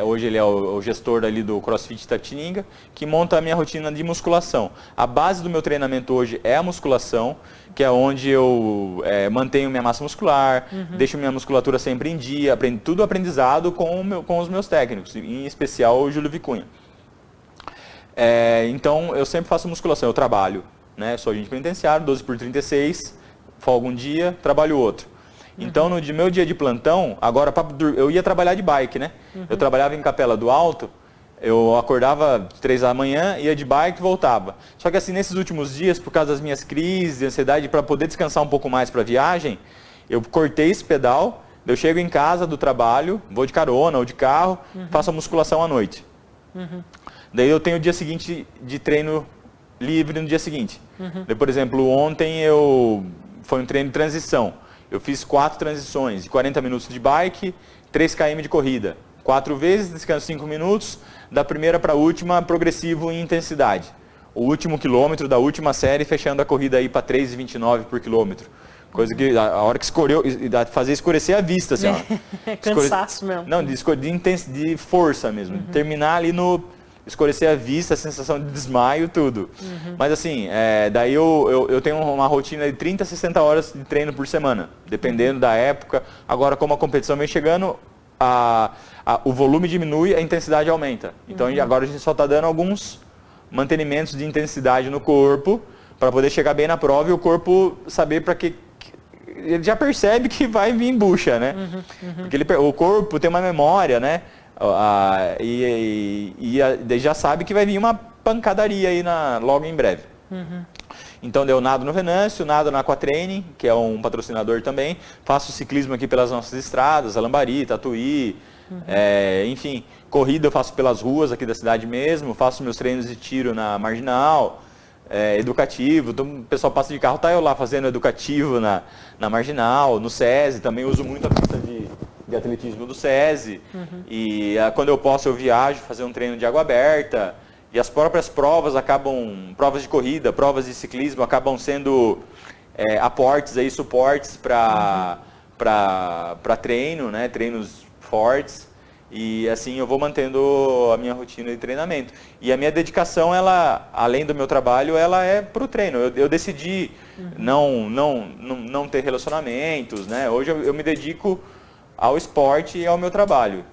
hoje ele é o gestor ali do CrossFit Itatininga, que monta a minha rotina de musculação. A base do meu treinamento hoje é a musculação, que é onde eu mantenho minha massa muscular, deixo minha musculatura sempre em dia, tudo aprendizado com os meus técnicos, em especial o Júlio Vicunha. Então eu sempre faço musculação, eu trabalho, né? Sou agente penitenciário, 12x36, folgo um dia, trabalho outro. Então, no meu dia de plantão, agora eu ia trabalhar de bike, né? Eu trabalhava em Capela do Alto, eu acordava 3 da manhã, ia de bike e voltava. Só que assim, nesses últimos dias, por causa das minhas crises de ansiedade, para poder descansar um pouco mais para a viagem, eu cortei esse pedal, eu chego em casa do trabalho, vou de carona ou de carro, faço a musculação à noite. Daí eu tenho o dia seguinte de treino livre no dia seguinte. Daí, por exemplo, ontem foi um treino de transição. Eu fiz 4 transições, de 40 minutos de bike, 3 km de corrida. 4 vezes, descanso 5 minutos, da primeira para a última, progressivo em intensidade. O último quilômetro da última série, fechando a corrida aí para 3,29 por quilômetro. Coisa que a hora que fazia escurecer a vista, assim, ó. Cansaço mesmo. Não, de força mesmo. De terminar ali escurecer a vista, a sensação de desmaio, tudo. Mas assim, daí eu tenho uma rotina de 30 a 60 horas de treino por semana, dependendo da época. Agora, como a competição vem chegando, o volume diminui, a intensidade aumenta. Então agora a gente só está dando alguns mantenimentos de intensidade no corpo, para poder chegar bem na prova e o corpo saber para que ele já percebe que vai vir bucha, né? Porque o corpo tem uma memória, né? E já sabe que vai vir uma pancadaria aí logo em breve. Então eu nado no Venâncio, nado na Aquatraining, que é um patrocinador também. Faço ciclismo aqui pelas nossas estradas, Alambari, Tatuí, enfim, corrida eu faço pelas ruas aqui da cidade mesmo, faço meus treinos de tiro na Marginal, educativo, então, o pessoal passa de carro, tá eu lá fazendo educativo na Marginal, no SESI, também uso muito a pista de atletismo do SESI, e quando eu posso eu viajo fazer um treino de água aberta, e as próprias provas provas de corrida, provas de ciclismo acabam sendo aportes, aí, suportes para treino, né, treinos fortes, e assim eu vou mantendo a minha rotina de treinamento. E a minha dedicação, ela, além do meu trabalho, ela é para o treino. Eu decidi não ter relacionamentos, né, hoje eu me dedico ao esporte e ao meu trabalho.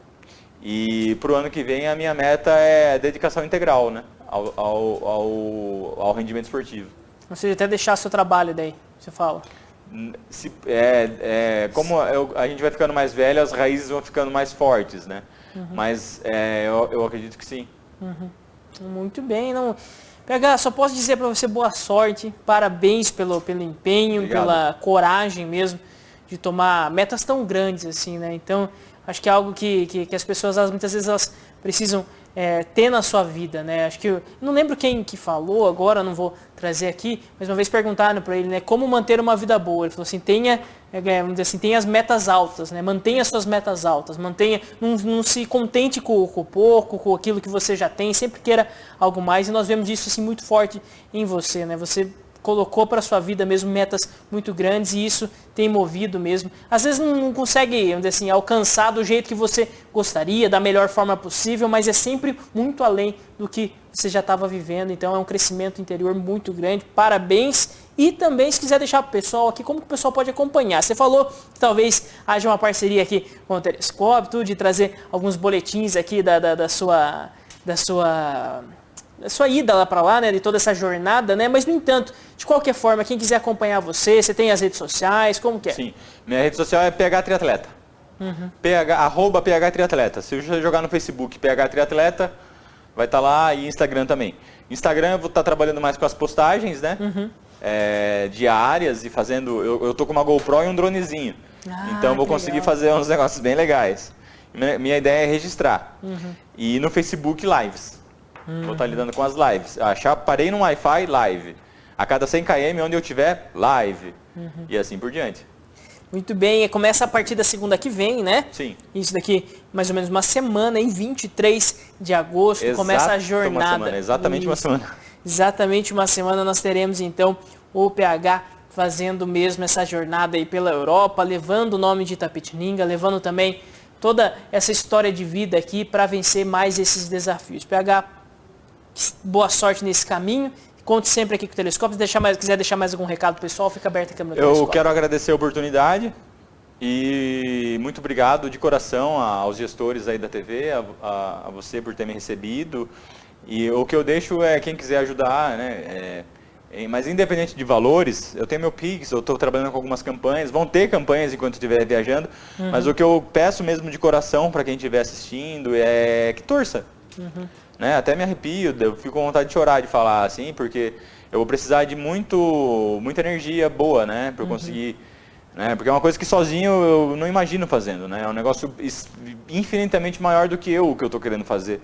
E para o ano que vem a minha meta é dedicação integral, né, ao rendimento esportivo. Ou seja, até deixar seu trabalho daí, você fala. Como a gente vai ficando mais velho, as raízes vão ficando mais fortes, né? Mas eu acredito que sim. Muito bem. PH, só posso dizer para você boa sorte, parabéns pelo empenho, Obrigado. Pela coragem mesmo de tomar metas tão grandes assim, né? Então, acho que é algo que as pessoas, muitas vezes, elas precisam ter na sua vida, né? Acho que eu não lembro quem que falou agora, não vou trazer aqui, mas uma vez perguntaram para ele, né, como manter uma vida boa. Ele falou assim, vamos dizer assim, tenha as metas altas, né? Mantenha as suas metas altas, não se contente com pouco, com aquilo que você já tem, sempre queira algo mais, e nós vemos isso assim muito forte em você, né? Você colocou para a sua vida mesmo metas muito grandes e isso tem movido mesmo. Às vezes não consegue, vamos dizer assim, alcançar do jeito que você gostaria, da melhor forma possível, mas é sempre muito além do que você já estava vivendo. Então é um crescimento interior muito grande. Parabéns. E também, se quiser deixar para o pessoal aqui, como que o pessoal pode acompanhar? Você falou que talvez haja uma parceria aqui com o Telescópio, de trazer alguns boletins aqui da sua ida lá para lá, né, de toda essa jornada, né, mas no entanto, de qualquer forma, quem quiser acompanhar você tem as redes sociais, como que é? Sim, minha rede social é PH Triatleta, @PH Triatleta, se você jogar no Facebook PH Triatleta, vai estar lá, e Instagram também. Instagram eu vou estar trabalhando mais com as postagens, né, diárias, e fazendo, eu tô com uma GoPro e um dronezinho, então eu vou conseguir fazer uns negócios bem legais. Minha ideia é registrar, e no Facebook Lives. Vou estar lidando com as lives. Parei no Wi-Fi, live. A cada 100 km, onde eu tiver, live. E assim por diante. Muito bem, começa a partir da segunda que vem, né? Sim. Isso daqui, mais ou menos uma semana, em 23 de agosto, começa a jornada. Exatamente uma semana. Exatamente uma semana nós teremos, então, o PH fazendo mesmo essa jornada aí pela Europa, levando o nome de Itapetininga, levando também toda essa história de vida aqui para vencer mais esses desafios. PH, boa sorte nesse caminho. Conte sempre aqui com o Telescópio. Se quiser deixar mais algum recado pro pessoal, fica aberta a câmera do Telescópio. Eu quero agradecer a oportunidade e muito obrigado de coração aos gestores aí da TV, a você por ter me recebido. E o que eu deixo é quem quiser ajudar, né? Mas independente de valores, eu tenho meu Pix, eu estou trabalhando com algumas campanhas, vão ter campanhas enquanto estiver viajando, mas o que eu peço mesmo de coração para quem estiver assistindo é que torça. Né? Até me arrepio, eu fico com vontade de chorar de falar assim, porque eu vou precisar de muita energia boa, né, para eu conseguir, né, porque é uma coisa que sozinho eu não imagino fazendo, né, é um negócio infinitamente maior do que o que eu estou querendo fazer.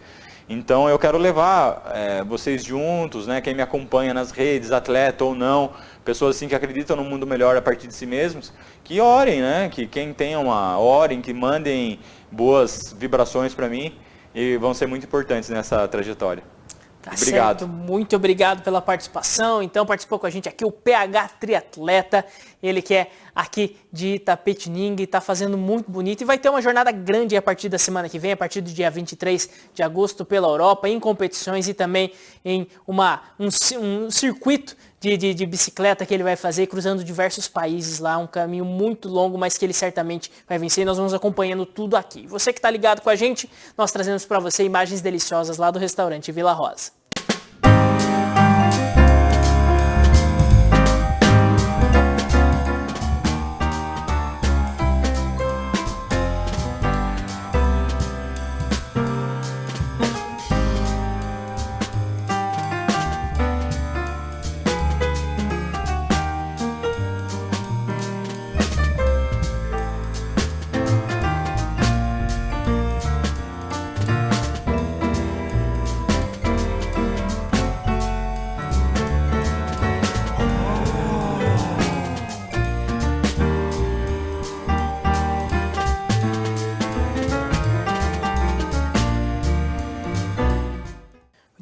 Então eu quero levar vocês juntos, né, quem me acompanha nas redes, atleta ou não, pessoas assim que acreditam no mundo melhor a partir de si mesmos, que orem, né, que quem tem orem, que mandem boas vibrações para mim. E vão ser muito importantes nessa trajetória. Obrigado. Certo. Muito obrigado pela participação. Então, participou com a gente aqui o PH Triatleta, ele que é aqui de Itapetininga e está fazendo muito bonito. E vai ter uma jornada grande a partir da semana que vem, a partir do dia 23 de agosto pela Europa, em competições e também em um circuito de bicicleta que ele vai fazer, cruzando diversos países lá, um caminho muito longo, mas que ele certamente vai vencer e nós vamos acompanhando tudo aqui. Você que está ligado com a gente, nós trazemos para você imagens deliciosas lá do restaurante Vila Rosa.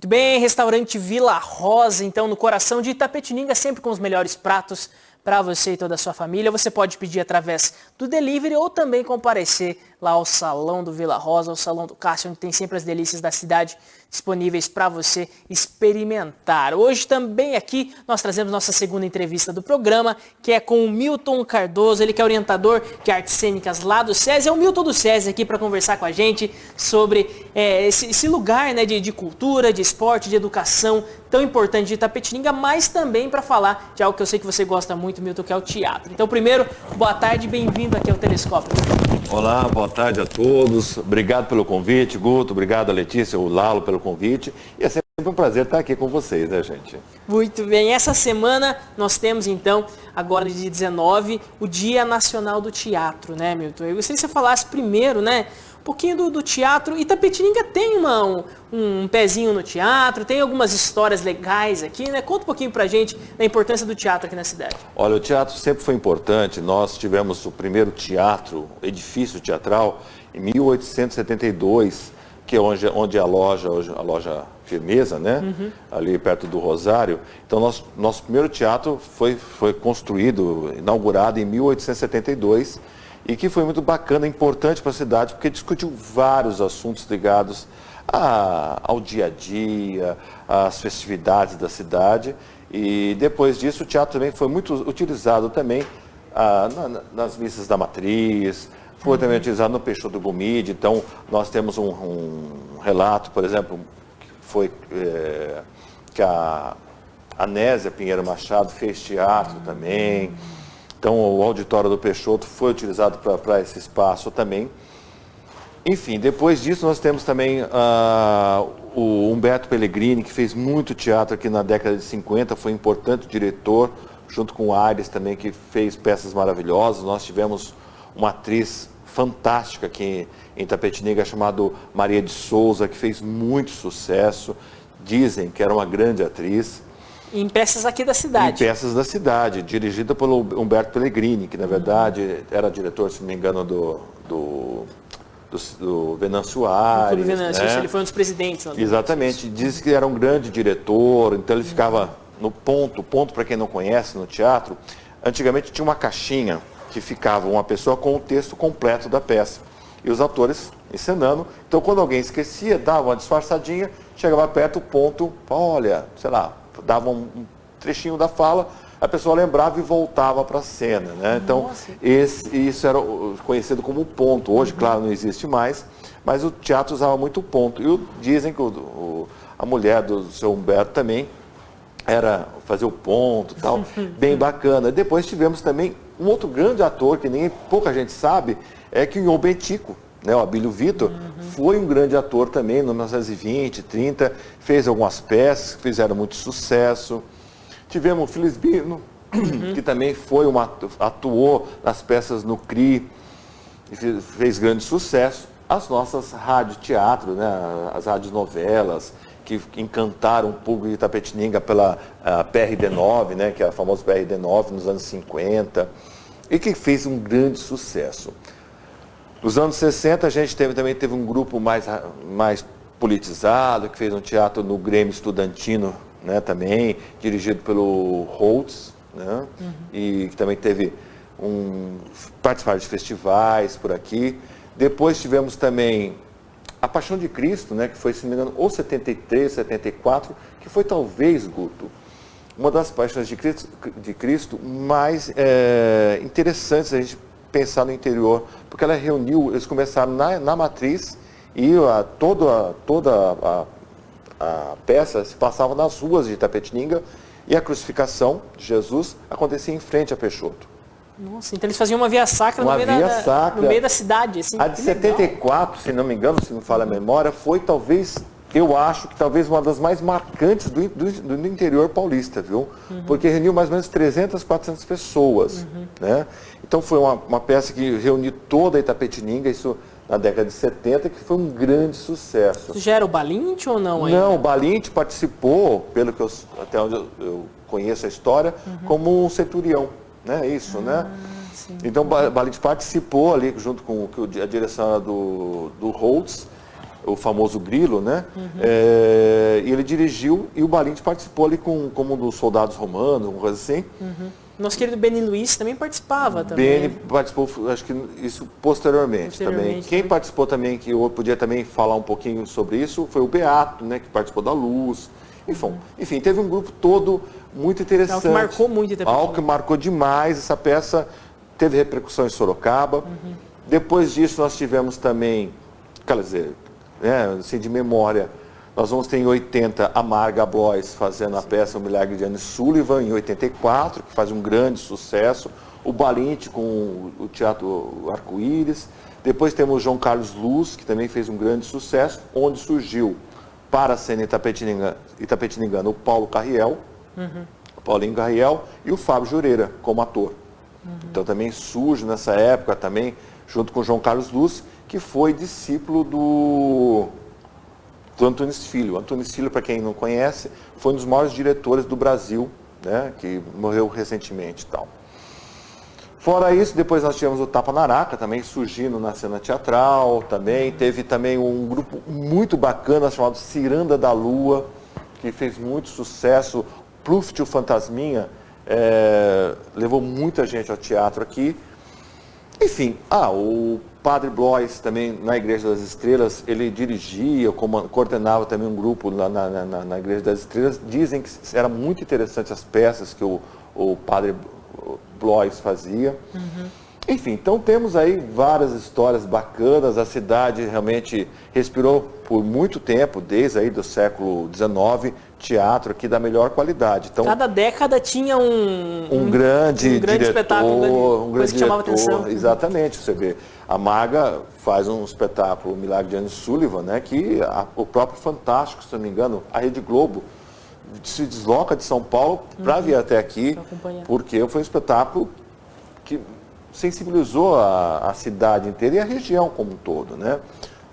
Muito bem, restaurante Vila Rosa, então no coração de Itapetininga, sempre com os melhores pratos para você e toda a sua família. Você pode pedir através do delivery ou também comparecer lá ao Salão do Vila Rosa, ao Salão do Cássio, onde tem sempre as delícias da cidade disponíveis para você experimentar. Hoje também aqui nós trazemos nossa segunda entrevista do programa, que é com o Milton Cardoso, ele que é orientador de artes cênicas lá do SESI. É o Milton do SESI aqui para conversar com a gente sobre esse lugar, né, de cultura, de esporte, de educação tão importante de Itapetininga, mas também para falar de algo que eu sei que você gosta muito, Milton, que é o teatro. Então, primeiro, boa tarde e bem-vindo aqui ao Telescópio. Olá, boa tarde a todos. Obrigado pelo convite, Guto. Obrigado a Letícia, o Lalo pelo convite. E é sempre um prazer estar aqui com vocês, né, gente? Muito bem. Essa semana nós temos, então, agora dia 19, o Dia Nacional do Teatro, né, Milton? Eu gostaria que você falasse primeiro, né, um pouquinho do teatro. Itapetininga tem um pezinho no teatro, tem algumas histórias legais aqui, né? Conta um pouquinho pra gente da importância do teatro aqui na cidade. Olha, o teatro sempre foi importante. Nós tivemos o primeiro teatro, edifício teatral, em 1872, que é onde é a loja, hoje a loja Firmeza, né? Ali perto do Rosário. Então, nosso primeiro teatro foi construído, inaugurado em 1872, e que foi muito bacana, importante para a cidade, porque discutiu vários assuntos ligados ao dia a dia, às festividades da cidade. E depois disso, o teatro também foi muito utilizado também nas missas da Matriz, foi também utilizado no Peixoto do Gomide. Então, nós temos um relato, por exemplo, que a Anésia Pinheiro Machado fez teatro também. Então, o auditório do Peixoto foi utilizado para esse espaço também. Enfim, depois disso nós temos também o Humberto Pellegrini, que fez muito teatro aqui na década de 50, foi um importante diretor, junto com o Aires também, que fez peças maravilhosas. Nós tivemos uma atriz fantástica aqui em Itapetininga, chamada Maria de Souza, que fez muito sucesso. Dizem que era uma grande atriz. Em peças aqui da cidade. Em peças da cidade, dirigida pelo Humberto Pellegrini, que na verdade era diretor, se não me engano, do Venâncio Aires. Do Venâncio, né? ele foi um dos presidentes. Exatamente, diz que era um grande diretor, então ele ficava no ponto para quem não conhece, no teatro, antigamente tinha uma caixinha que ficava uma pessoa com o texto completo da peça. E os atores encenando, então quando alguém esquecia, dava uma disfarçadinha, chegava perto, o ponto, olha, sei lá, dava um trechinho da fala, a pessoa lembrava e voltava para a cena, né? Então, isso era conhecido como ponto. Hoje, claro, não existe mais, mas o teatro usava muito ponto. E dizem que a mulher do seu Humberto também era fazer o ponto e tal, bem bacana. Depois tivemos também um outro grande ator, que pouca gente sabe, é que o Nhô Betico, né, o Abílio Vitor, foi um grande ator também, no 1920, 30, fez algumas peças que fizeram muito sucesso. Tivemos o Felisbino, que também atuou nas peças no CRI, e fez grande sucesso. As nossas rádio-teatro, né, as rádios-novelas, que encantaram o público de Itapetininga pela PRD9, né, que é a famosa PRD9 nos anos 50, e que fez um grande sucesso. Nos anos 60, a gente também teve um grupo mais politizado, que fez um teatro no Grêmio Estudantino, né, também, dirigido pelo Holtz, né, e que também teve participar de festivais por aqui. Depois tivemos também A Paixão de Cristo, né, que foi, se não me engano, ou 73, 74, que foi talvez, Guto, uma das paixões de Cristo mais interessantes a gente pensar no interior, porque ela reuniu, eles começaram na Matriz e toda a peça se passava nas ruas de Itapetininga e a crucificação de Jesus acontecia em frente a Peixoto. Nossa, então eles faziam uma via sacra, no meio da cidade. Assim, a de 74, se não me engano, se não falha a memória, foi talvez, eu acho que talvez uma das mais marcantes do interior paulista, viu? Porque reuniu mais ou menos 300, 400 pessoas, né? Então foi uma peça que reuniu toda a Itapetininga, isso na década de 70, que foi um grande sucesso. Isso já era o Balint ou não ainda? Não, o Balint participou, pelo que até onde eu conheço a história, como um centurião, né? Isso, né? Sim. Então o Balint participou ali junto com a direção do Holtz, o famoso Grilo, né? E ele dirigiu e o Balinti participou ali como um dos soldados romanos, uma coisa assim. Nosso querido Beni Luiz também participava também. Beni participou, acho que isso posteriormente também. Quem participou também, que eu podia também falar um pouquinho sobre isso, foi o Beato, né? Que participou da Luz. Enfim, teve um grupo todo muito interessante. Algo que marcou muito Itapetininga. Algo que marcou demais. Essa peça teve repercussão em Sorocaba. Depois disso nós tivemos também, quer dizer, né, assim, de memória, nós vamos ter em 80 a Marga Blois fazendo a peça O Milagre de Anne Sullivan, em 84, que faz um grande sucesso. O Balinti com o Teatro Arco-Íris. Depois temos o João Carlos Luz, que também fez um grande sucesso, onde surgiu para a cena itapetiningana o Paulo Carriel, o Paulinho Carriel, e o Fábio Jureira como ator. Então também surge nessa época também, junto com o João Carlos Luz, que foi discípulo do Antunes Filho. Antunes Filho, para quem não conhece, foi um dos maiores diretores do Brasil, né, que morreu recentemente e tal. Fora isso, depois nós tivemos o Tapa Naraca, também surgindo na cena teatral, também teve também um grupo muito bacana chamado Ciranda da Lua, que fez muito sucesso. Pluft, o Fantasminha, levou muita gente ao teatro aqui. Enfim, o Padre Blois também na Igreja das Estrelas, ele dirigia, coordenava também um grupo na Igreja das Estrelas. Dizem que era muito interessante as peças que o Padre Blois fazia. Enfim, então temos aí várias histórias bacanas. A cidade realmente respirou por muito tempo, desde aí do século XIX, teatro aqui da melhor qualidade. Então, cada década tinha um grande diretor, espetáculo, um grande que chamava atenção. Exatamente, você vê. A Marga faz um espetáculo, O Milagre de Anne Sullivan, né, que o próprio Fantástico, se não me engano, a Rede Globo, se desloca de São Paulo para vir até aqui, porque foi um espetáculo que sensibilizou a cidade inteira e a região como um todo, né?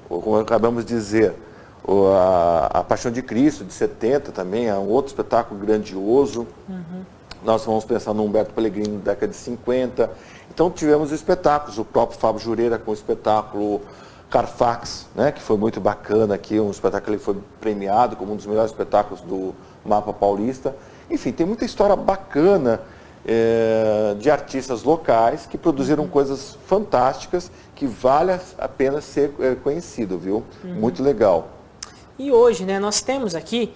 Como acabamos de dizer, a Paixão de Cristo, de 70 também, é um outro espetáculo grandioso. Nós vamos pensar no Humberto Pellegrini, da década de 50. Então tivemos espetáculos, o próprio Fábio Jureira com o espetáculo Carfax, né, que foi muito bacana aqui, um espetáculo que foi premiado como um dos melhores espetáculos do Mapa Paulista. Enfim, tem muita história bacana de artistas locais que produziram coisas fantásticas que vale a pena ser conhecido, viu? Muito legal. E hoje, né, acho que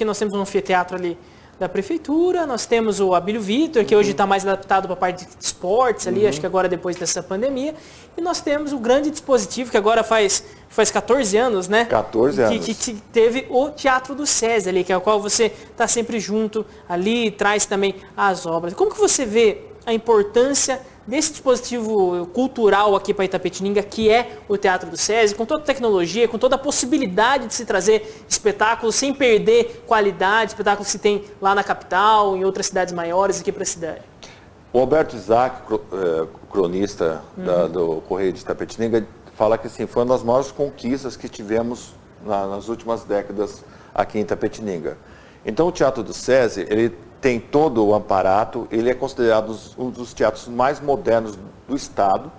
nós temos um anfiteatro ali da prefeitura, nós temos o Abílio Vitor, que hoje está mais adaptado para a parte de esportes ali, acho que agora depois dessa pandemia, e nós temos o grande dispositivo, que agora faz 14 anos, né? 14 anos. Que teve o Teatro do SESI ali, que é o qual você está sempre junto ali, traz também as obras. Como que você vê a importância desse dispositivo cultural aqui para Itapetininga, que é o Teatro do SESI, com toda a tecnologia, com toda a possibilidade de se trazer espetáculos sem perder qualidade, espetáculos que se tem lá na capital, em outras cidades maiores aqui para a cidade? O Alberto Isaac, cronista do Correio de Itapetininga, fala que assim, foi uma das maiores conquistas que tivemos nas últimas décadas aqui em Itapetininga. Então o Teatro do SESI, ele tem todo o aparato, ele é considerado um dos teatros mais modernos do estado.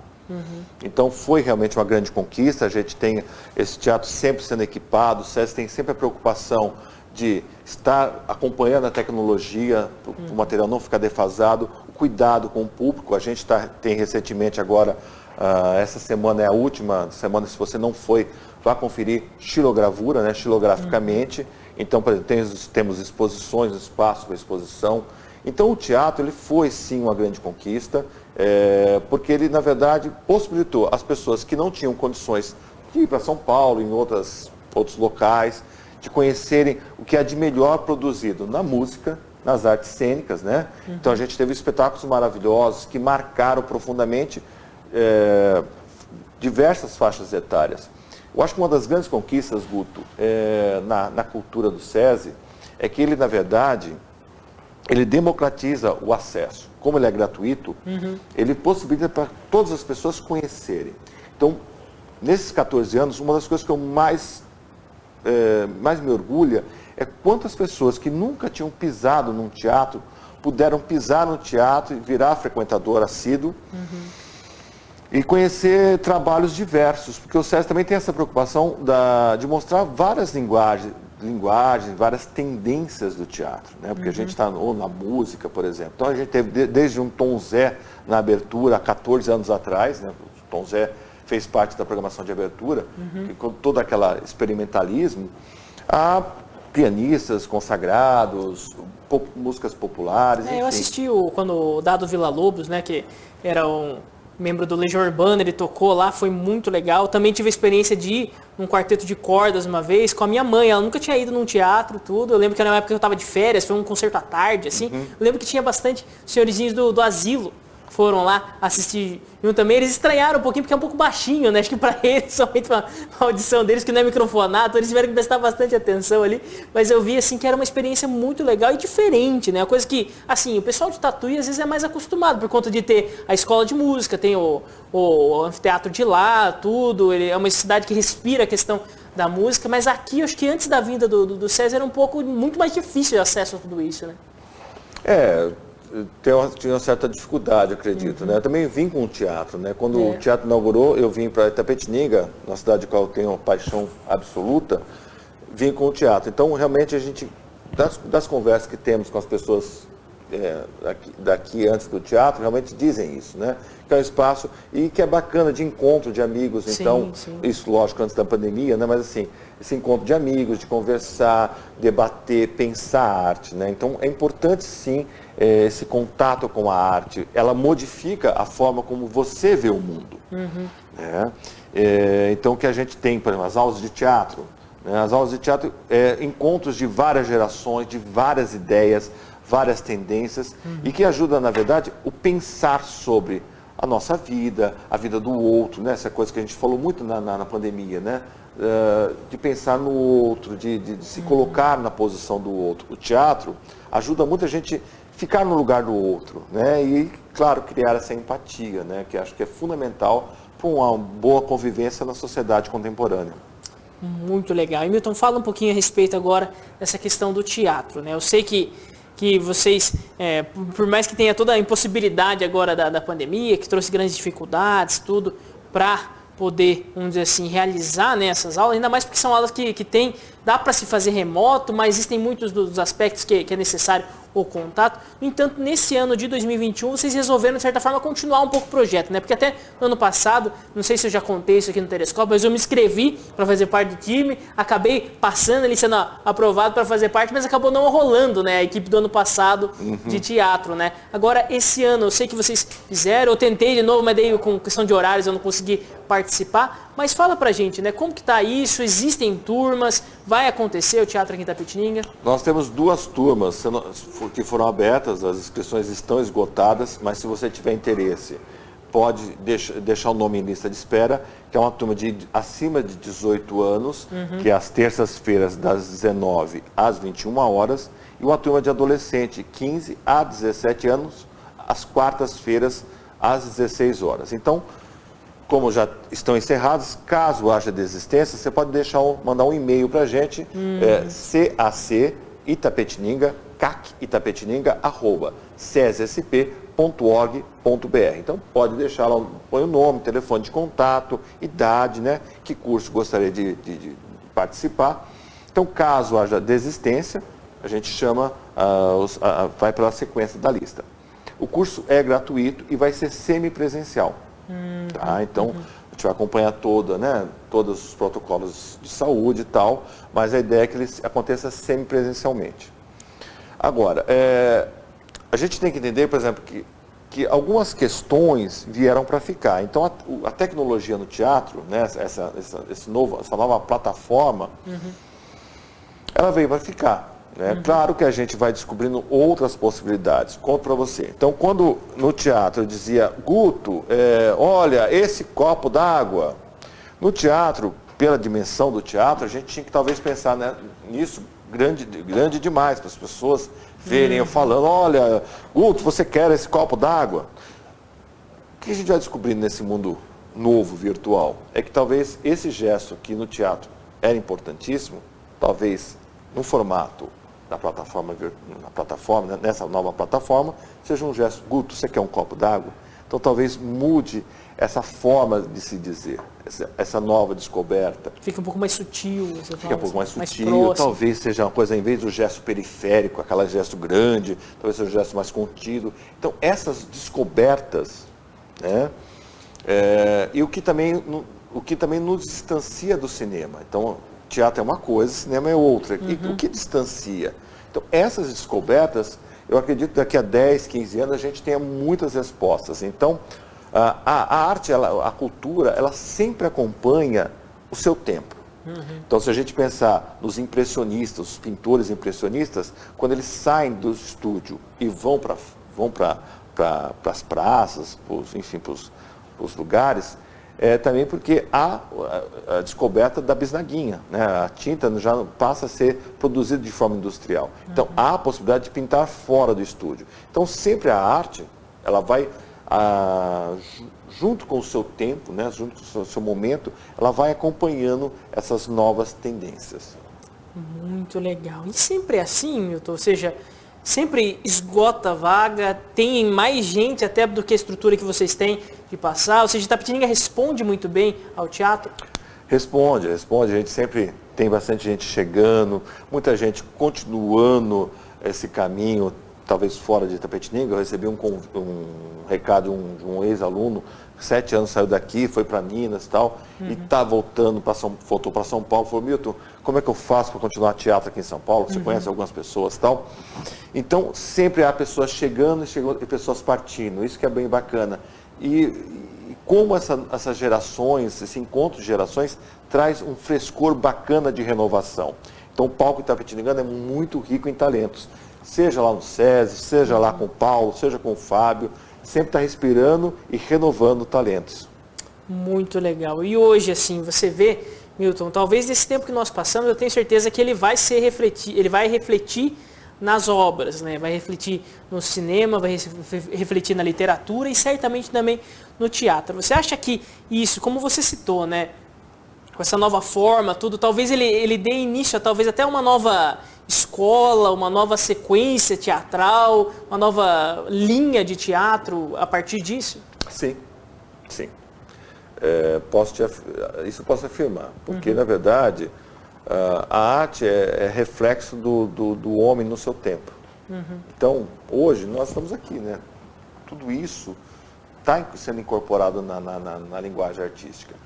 Então foi realmente uma grande conquista. A gente tem esse teatro sempre sendo equipado, o SESI tem sempre a preocupação de estar acompanhando a tecnologia, para o material não ficar defasado, o cuidado com o público. A gente tem recentemente agora, essa semana é a última semana, se você não foi, vá conferir xilogravura, né, xilograficamente. Então, por exemplo, temos exposições, espaço para exposição. Então, o teatro ele foi, sim, uma grande conquista, porque ele, na verdade, possibilitou às pessoas que não tinham condições de ir para São Paulo, em outros locais, de conhecerem o que é de melhor produzido na música, nas artes cênicas, né? Então, a gente teve espetáculos maravilhosos que marcaram profundamente diversas faixas etárias. Eu acho que uma das grandes conquistas, Guto, na cultura do SESI, é que ele, na verdade, ele democratiza o acesso. Como ele é gratuito, ele possibilita para todas as pessoas conhecerem. Então, nesses 14 anos, uma das coisas que eu mais me orgulha é quantas pessoas que nunca tinham pisado num teatro, puderam pisar no teatro e virar frequentador assíduo. e conhecer trabalhos diversos, porque o SESI também tem essa preocupação de mostrar várias linguagens, várias tendências do teatro, né? Porque a gente está na música, por exemplo. Então a gente teve desde um Tom Zé na abertura há 14 anos atrás, né? O Tom Zé fez parte da programação de abertura, com todo aquele experimentalismo, a pianistas consagrados, músicas populares. Enfim. Eu assisti quando o Dado Villa-Lobos, né, que era um membro do Legião Urbana, ele tocou lá, foi muito legal. Também tive a experiência de ir num quarteto de cordas uma vez com a minha mãe. Ela nunca tinha ido num teatro, tudo. Eu lembro que era uma época que eu estava de férias, foi um concerto à tarde, assim. Eu lembro que tinha bastante senhorizinhos do asilo foram lá assistir também. Eles estranharam um pouquinho, porque é um pouco baixinho, né? Acho que para eles, somente para a audição deles, que não é microfonado, eles tiveram que prestar bastante atenção ali. Mas eu vi, assim, que era uma experiência muito legal e diferente, né? Uma coisa que, assim, o pessoal de Tatuí às vezes é mais acostumado, por conta de ter a escola de música, tem o anfiteatro de lá, tudo. Ele é uma cidade que respira a questão da música, mas aqui, acho que antes da vinda do César, era muito mais difícil o acesso a tudo isso, né? Tinha uma certa dificuldade, acredito, né? Eu também vim com o teatro, né? Quando o teatro inaugurou, eu vim para Itapetininga, na cidade de qual eu tenho uma paixão absoluta, vim com o teatro. Então, realmente, a gente, das conversas que temos com as pessoas daqui antes do teatro, realmente dizem isso, né? Que é um espaço e que é bacana de encontro de amigos, sim, então, sim. Isso lógico antes da pandemia, né? Mas assim, esse encontro de amigos, de conversar, debater, pensar a arte, né? Então é importante sim esse contato com a arte, ela modifica a forma como você vê o mundo. Né? Então o que a gente tem, por exemplo, as aulas de teatro, né? As aulas de teatro, encontros de várias gerações, de várias ideias, várias tendências, e que ajuda, na verdade, o pensar sobre a nossa vida, a vida do outro, né? Essa coisa que a gente falou muito na pandemia, né? De pensar no outro, de se colocar na posição do outro. O teatro ajuda muito a gente ficar no lugar do outro, né? E, claro, criar essa empatia, né? Que acho que é fundamental para uma boa convivência na sociedade contemporânea. Muito legal. E Milton, fala um pouquinho a respeito agora dessa questão do teatro, né? Eu sei que vocês, por mais que tenha toda a impossibilidade agora da pandemia, que trouxe grandes dificuldades, tudo, para poder, vamos dizer assim, realizar, né, essas aulas, ainda mais porque são aulas que dá para se fazer remoto, mas existem muitos dos aspectos que é necessário o contato. No entanto, nesse ano de 2021, vocês resolveram, de certa forma, continuar um pouco o projeto, né? Porque até no ano passado, não sei se eu já contei isso aqui no Telescópio, mas eu me inscrevi para fazer parte do time, acabei passando ali, sendo aprovado para fazer parte, mas acabou não rolando, né? A equipe do ano passado de teatro, né? Agora, esse ano, eu sei que vocês fizeram, eu tentei de novo, mas daí com questão de horários eu não consegui participar. Mas fala pra gente, né? Como que tá isso? Existem turmas? Vai acontecer o teatro aqui em Itapetininga? Nós temos 2 turmas que foram abertas, as inscrições estão esgotadas, mas se você tiver interesse, pode deixar o nome em lista de espera, que é uma turma de acima de 18 anos, que é às terças-feiras das 19 às 21 horas, e uma turma de adolescente, 15 a 17 anos, às quartas-feiras às 16 horas. Então, como já estão encerrados, caso haja desistência, você pode mandar um e-mail para a gente, cacitapetininga, cesesp.org.br. Então, pode deixar lá, põe o nome, telefone de contato, idade, né? Que curso gostaria de participar. Então, caso haja desistência, a gente chama, vai pela sequência da lista. O curso é gratuito e vai ser semipresencial. Tá? Então, a gente vai acompanhar todos os protocolos de saúde e tal, mas a ideia é que ele aconteça semipresencialmente. Agora, a gente tem que entender, por exemplo, que algumas questões vieram para ficar. Então, a tecnologia no teatro, né, essa nova plataforma, ela veio para ficar. Claro que a gente vai descobrindo outras possibilidades. Conto para você. Então, quando no teatro eu dizia, Guto, olha, esse copo d'água. No teatro, pela dimensão do teatro, a gente tinha que talvez pensar, né, nisso grande demais, para as pessoas verem eu falando, olha, Guto, você quer esse copo d'água? O que a gente vai descobrindo nesse mundo novo, virtual? É que talvez esse gesto que no teatro era importantíssimo, talvez no formato da plataforma, nessa nova plataforma, seja um gesto, Guto, você quer um copo d'água? Então talvez mude essa forma de se dizer, essa nova descoberta. Fica um pouco mais sutil. Fica um pouco mais sutil, próximo. talvez seja uma coisa, em vez do gesto periférico, aquele gesto grande, talvez seja um gesto mais contido. Então essas descobertas, né, e o que também nos distancia do cinema. Então, teatro é uma coisa, cinema é outra. E o que distancia? Então, essas descobertas, eu acredito que daqui a 10, 15 anos a gente tenha muitas respostas. Então, a arte, a cultura, ela sempre acompanha o seu tempo. Então, se a gente pensar nos impressionistas, os pintores impressionistas, quando eles saem do estúdio e vão para as praças, enfim, para os lugares, também porque há a descoberta da bisnaguinha, né? A tinta já passa a ser produzida de forma industrial. Então, há a possibilidade de pintar fora do estúdio. Então, sempre a arte, ela vai, junto com o seu tempo, né? Junto com o seu momento, ela vai acompanhando essas novas tendências. Muito legal. E sempre é assim, Milton? Ou seja, sempre esgota a vaga, tem mais gente até do que a estrutura que vocês têm de passar, ou seja, Itapetininga responde muito bem ao teatro? Responde, a gente sempre tem bastante gente chegando, muita gente continuando esse caminho, talvez fora de Itapetininga. Eu recebi um recado de um ex-aluno, 7 anos saiu daqui, foi para Minas e tal, e está voltou para São Paulo, falou: Milton, como é que eu faço para continuar teatro aqui em São Paulo? Você conhece algumas pessoas e tal. Então, sempre há pessoas chegando e pessoas partindo, isso que é bem bacana. E como essas gerações, esse encontro de gerações, traz um frescor bacana de renovação. Então, o palco itapetiningano é muito rico em talentos, seja lá no SESI, seja lá com o Paulo, seja com o Fábio, sempre está respirando e renovando talentos. Muito legal. E hoje, assim, você vê, Milton, talvez nesse tempo que nós passamos, eu tenho certeza que ele vai refletir nas obras, né? Vai refletir no cinema, vai refletir na literatura e certamente também no teatro. Você acha que isso, como você citou, né? Com essa nova forma, tudo, talvez ele dê início a talvez até uma nova escola, uma nova sequência teatral, uma nova linha de teatro a partir disso? Sim, sim. Isso posso afirmar, porque na verdade a arte é reflexo do homem no seu tempo. Então, hoje nós estamos aqui, né? Tudo isso está sendo incorporado na linguagem artística.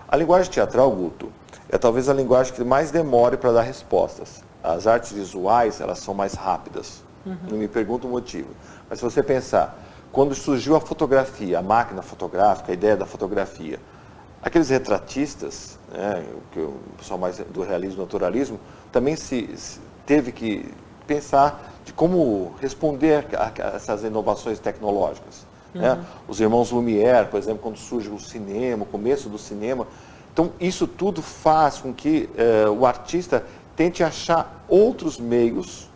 A linguagem teatral, Guto, é talvez a linguagem que mais demore para dar respostas. As artes visuais, elas são mais rápidas. Não me pergunta o motivo. Mas se você pensar, quando surgiu a fotografia, a máquina fotográfica, a ideia da fotografia, aqueles retratistas, né, o pessoal mais do realismo, naturalismo, também teve que pensar de como responder a essas inovações tecnológicas. Né? Os irmãos Lumière, por exemplo, quando surge o cinema, o começo do cinema. Então, isso tudo faz com que o artista tente achar outros meios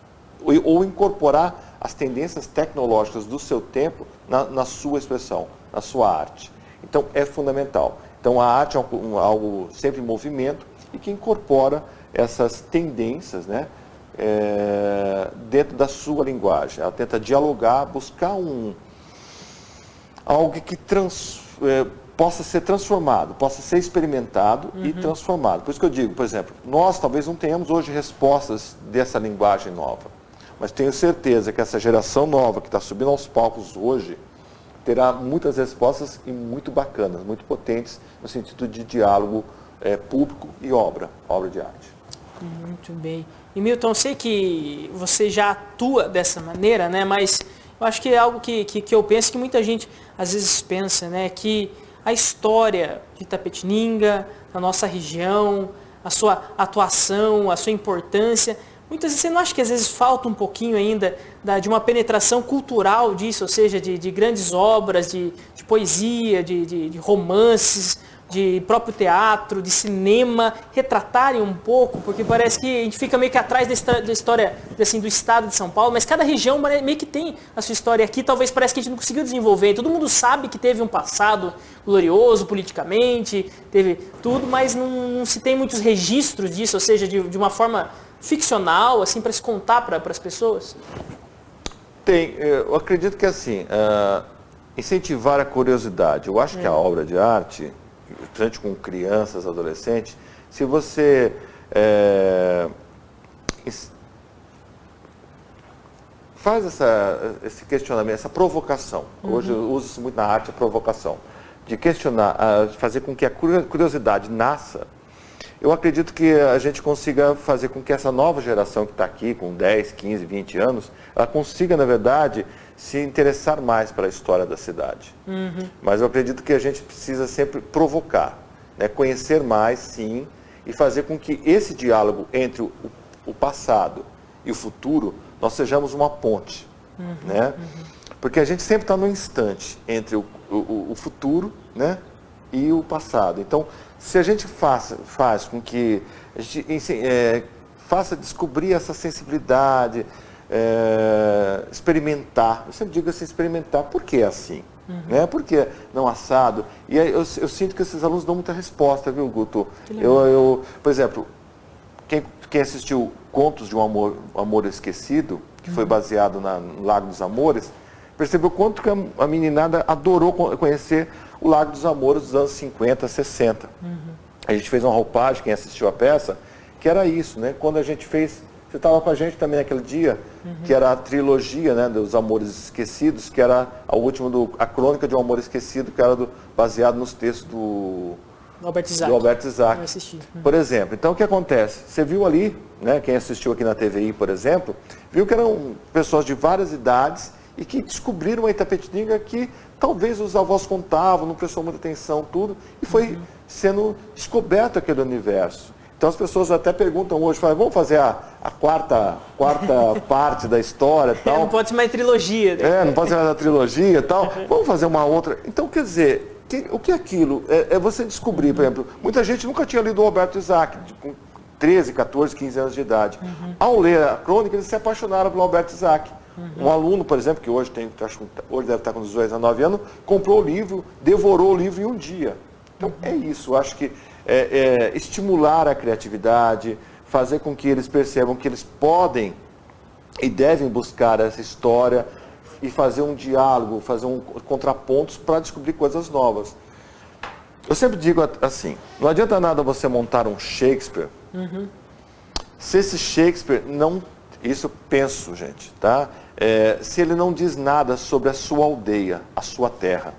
ou incorporar as tendências tecnológicas do seu tempo na sua expressão, na sua arte. Então, é fundamental. Então, a arte é algo sempre em movimento e que incorpora essas tendências, né, dentro da sua linguagem. Ela tenta dialogar, buscar algo que possa ser transformado, possa ser experimentado e transformado. Por isso que eu digo, por exemplo, nós talvez não tenhamos hoje respostas dessa linguagem nova, mas tenho certeza que essa geração nova que está subindo aos palcos hoje terá muitas respostas e muito bacanas, muito potentes no sentido de diálogo público e obra de arte. Muito bem. E Milton, eu sei que você já atua dessa maneira, né? Mas eu acho que é algo que eu penso que muita gente às vezes pensa, né? Que a história de Itapetininga, da nossa região, a sua atuação, a sua importância, muitas vezes você não acha que às vezes falta um pouquinho ainda de uma penetração cultural disso, ou seja, de grandes obras, de poesia, de romances, de próprio teatro, de cinema, retratarem um pouco, porque parece que a gente fica meio que atrás da história assim, do estado de São Paulo, mas cada região meio que tem a sua história aqui, talvez parece que a gente não conseguiu desenvolver. Todo mundo sabe que teve um passado glorioso politicamente, teve tudo, mas não se tem muitos registros disso, ou seja, de uma forma ficcional, assim, para se contar para as pessoas? Tem, eu acredito que assim, incentivar a curiosidade. Eu acho que a obra de arte, principalmente com crianças, adolescentes, se você faz esse questionamento, essa provocação. Hoje usa-se muito na arte a provocação. De questionar, fazer com que a curiosidade nasça. Eu acredito que a gente consiga fazer com que essa nova geração que está aqui, com 10, 15, 20 anos, ela consiga, na verdade, se interessar mais pela história da cidade. Mas eu acredito que a gente precisa sempre provocar, né? Conhecer mais, sim, e fazer com que esse diálogo entre o passado e o futuro, nós sejamos uma ponte, né? Porque a gente sempre está no instante entre o futuro, né, e o passado. Então, se a gente faz com que a gente faça descobrir essa sensibilidade, experimentar, eu sempre digo assim, experimentar, por que assim? Né? Por que não assado? E aí eu sinto que esses alunos dão muita resposta, viu, Guto? Por exemplo, quem assistiu Contos de um Amor Esquecido, que foi baseado no Lago dos Amores, percebeu quanto que a meninada adorou conhecer o Lago dos Amores dos anos 50, 60. A gente fez uma roupagem, quem assistiu a peça, que era isso, né? Quando a gente fez, você estava com a gente também naquele dia, que era a trilogia, né, dos Amores Esquecidos, que era a última, a Crônica de um Amor Esquecido, que era baseado nos textos do Alberto Isaac. Eu assisti. Por exemplo, então o que acontece? Você viu ali, né, quem assistiu aqui na TVI, por exemplo, viu que eram pessoas de várias idades e que descobriram a Itapetininga que talvez os avós contavam, não prestou muita atenção, tudo, e foi sendo descoberto aquele universo. Então as pessoas até perguntam hoje, falam, vamos fazer a quarta parte da história e tal. Não pode ser mais trilogia. Né? Não pode ser mais a trilogia e tal. Vamos fazer uma outra. Então, quer dizer, o que é aquilo? É você descobrir, por exemplo, muita gente nunca tinha lido o Alberto Isaac, com 13, 14, 15 anos de idade. Ao ler a crônica, eles se apaixonaram pelo Alberto Isaac. Um aluno, por exemplo, que hoje deve estar com 18, 19 anos, comprou o livro, devorou o livro em um dia. Então, é isso. Eu acho que estimular a criatividade, fazer com que eles percebam que eles podem e devem buscar essa história e fazer um diálogo, fazer contrapontos para descobrir coisas novas. Eu sempre digo assim, não adianta nada você montar um Shakespeare, se esse Shakespeare não... Isso eu penso, gente, tá? Se ele não diz nada sobre a sua aldeia, a sua terra.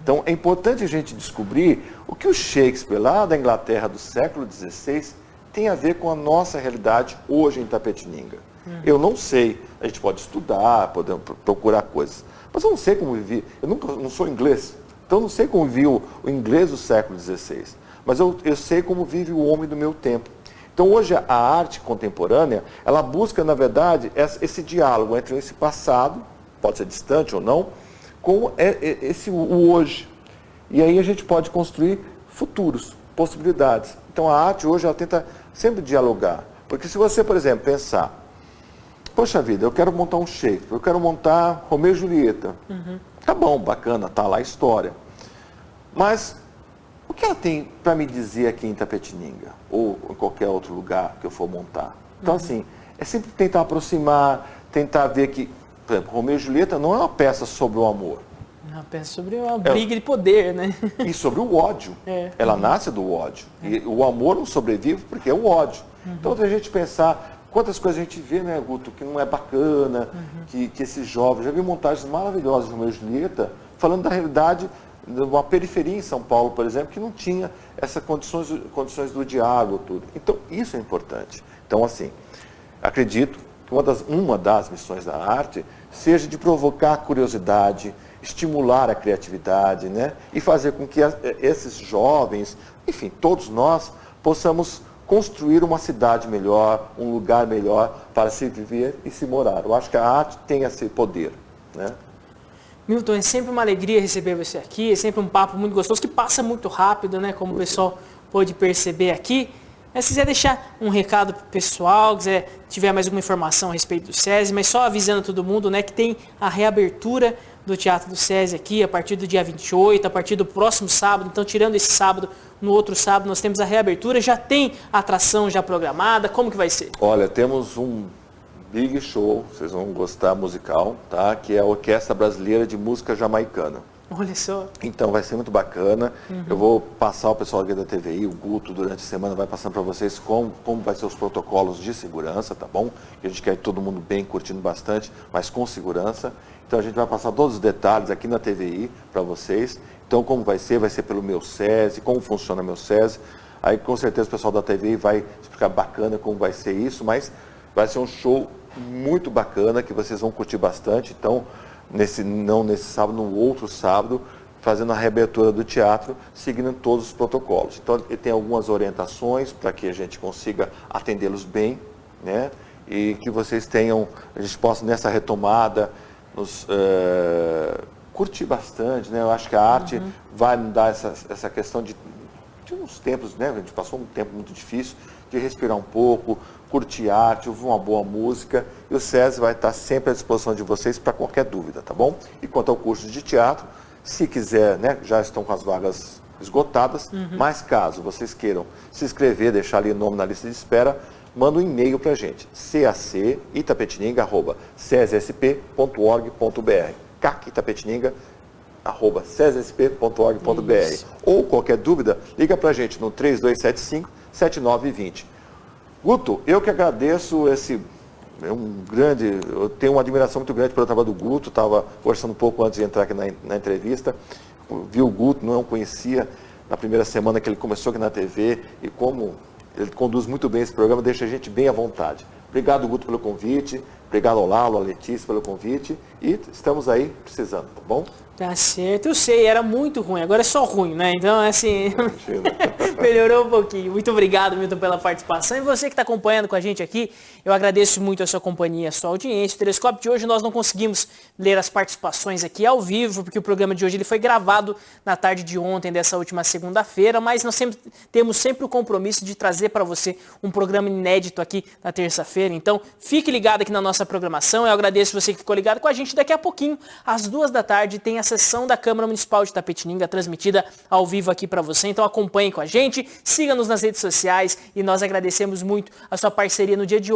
Então, é importante a gente descobrir o que o Shakespeare, lá da Inglaterra do século XVI, tem a ver com a nossa realidade hoje em Itapetininga. Eu não sei, a gente pode estudar, podemos procurar coisas, mas eu não sei como vivi, eu não sou inglês, então eu não sei como vivi o inglês do século XVI, mas eu sei como vive o homem do meu tempo. Então, hoje, a arte contemporânea, ela busca, na verdade, esse diálogo entre esse passado, pode ser distante ou não, com o hoje. E aí a gente pode construir futuros, possibilidades. Então, a arte hoje, ela tenta sempre dialogar. Porque se você, por exemplo, pensar, poxa vida, eu quero montar um Shakespeare, eu quero montar Romeu e Julieta. Tá bom, bacana, tá lá a história. Mas... o que ela tem para me dizer aqui em Itapetininga, ou em qualquer outro lugar que eu for montar? Então, assim, é sempre tentar aproximar, tentar ver que, por exemplo, Romeu e Julieta não é uma peça sobre o amor. É uma peça sobre uma briga de poder, né? E sobre o ódio. Ela nasce do ódio. E o amor não sobrevive porque é o ódio. Então, se a gente pensar, quantas coisas a gente vê, né, Guto, que não é bacana, que esses jovens... Já vi montagens maravilhosas de Romeu e Julieta, falando da realidade... uma periferia em São Paulo, por exemplo, que não tinha essas condições do diálogo, tudo. Então, isso é importante. Então, assim, acredito que uma das missões da arte seja de provocar a curiosidade, estimular a criatividade, né? E fazer com que esses jovens, enfim, todos nós, possamos construir uma cidade melhor, um lugar melhor para se viver e se morar. Eu acho que a arte tem esse poder, né? Milton, é sempre uma alegria receber você aqui, é sempre um papo muito gostoso, que passa muito rápido, né, como o pessoal pôde perceber aqui. Mas se quiser deixar um recado pro pessoal, tiver mais alguma informação a respeito do SESI, mas só avisando todo mundo, né, que tem a reabertura do Teatro do SESI aqui, a partir do dia 28, a partir do próximo sábado, então tirando esse sábado, no outro sábado nós temos a reabertura, já tem atração já programada, como que vai ser? Olha, temos um big show, vocês vão gostar, musical, tá? Que é a Orquestra Brasileira de Música Jamaicana. Olha só. Então vai ser muito bacana. Eu vou passar o pessoal aqui da TVI, o Guto, durante a semana vai passando para vocês como vai ser os protocolos de segurança, tá bom? Que a gente quer todo mundo bem, curtindo bastante, mas com segurança. Então a gente vai passar todos os detalhes aqui na TVI para vocês. Então como vai ser pelo meu SESI, como funciona meu SESI. Aí com certeza o pessoal da TVI vai explicar bacana como vai ser isso, mas vai ser um show muito bacana que vocês vão curtir bastante. Então não nesse sábado, no outro sábado, fazendo a reabertura do teatro, seguindo todos os protocolos. Então, ele tem algumas orientações para que a gente consiga atendê-los bem, né? E que vocês tenham, a gente possa, nessa retomada, curtir bastante, né? Eu acho que a arte vai nos dar essa questão de uns tempos, né? A gente passou um tempo muito difícil, de respirar um pouco, curtir arte, ouvir uma boa música, e o SESI vai estar sempre à disposição de vocês para qualquer dúvida, tá bom? E quanto ao curso de teatro, se quiser, né, já estão com as vagas esgotadas, mas caso vocês queiram se inscrever, deixar ali o nome na lista de espera, manda um e-mail para a gente, cacitapetininga@cesesp.org.br, cacitapetininga@cesesp.org.br. Ou qualquer dúvida, liga para a gente no 3275-7920. Guto, eu que agradeço eu tenho uma admiração muito grande pelo trabalho do Guto, estava conversando um pouco antes de entrar aqui na entrevista, vi o Guto, não conhecia, na primeira semana que ele começou aqui na TV, e como ele conduz muito bem esse programa, deixa a gente bem à vontade. Obrigado, Guto, pelo convite, obrigado ao Lalo, à Letícia pelo convite, e estamos aí precisando, tá bom? Tá certo, eu sei, era muito ruim, agora é só ruim, né? Então, assim, melhorou um pouquinho. Muito obrigado, Milton, pela participação. E você que está acompanhando com a gente aqui, eu agradeço muito a sua companhia, a sua audiência. O Telescópio de hoje nós não conseguimos ler as participações aqui ao vivo, porque o programa de hoje ele foi gravado na tarde de ontem, dessa última segunda-feira, mas nós temos sempre o compromisso de trazer para você um programa inédito aqui na terça-feira. Então, fique ligado aqui na nossa programação. Eu agradeço você que ficou ligado com a gente. Daqui a pouquinho, às 14h, tem a sessão da Câmara Municipal de Tapetininga transmitida ao vivo aqui para você. Então acompanhe com a gente, siga-nos nas redes sociais e nós agradecemos muito a sua parceria no dia de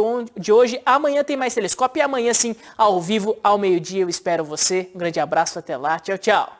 hoje. Amanhã tem mais Telescópio e amanhã sim, ao vivo, ao meio-dia. Eu espero você. Um grande abraço, até lá. Tchau, tchau.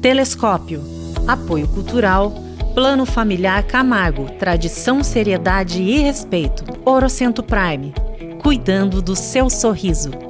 Telescópio. Apoio Cultural. Plano Familiar Camargo. Tradição, seriedade e respeito. Orocento Prime. Cuidando do seu sorriso.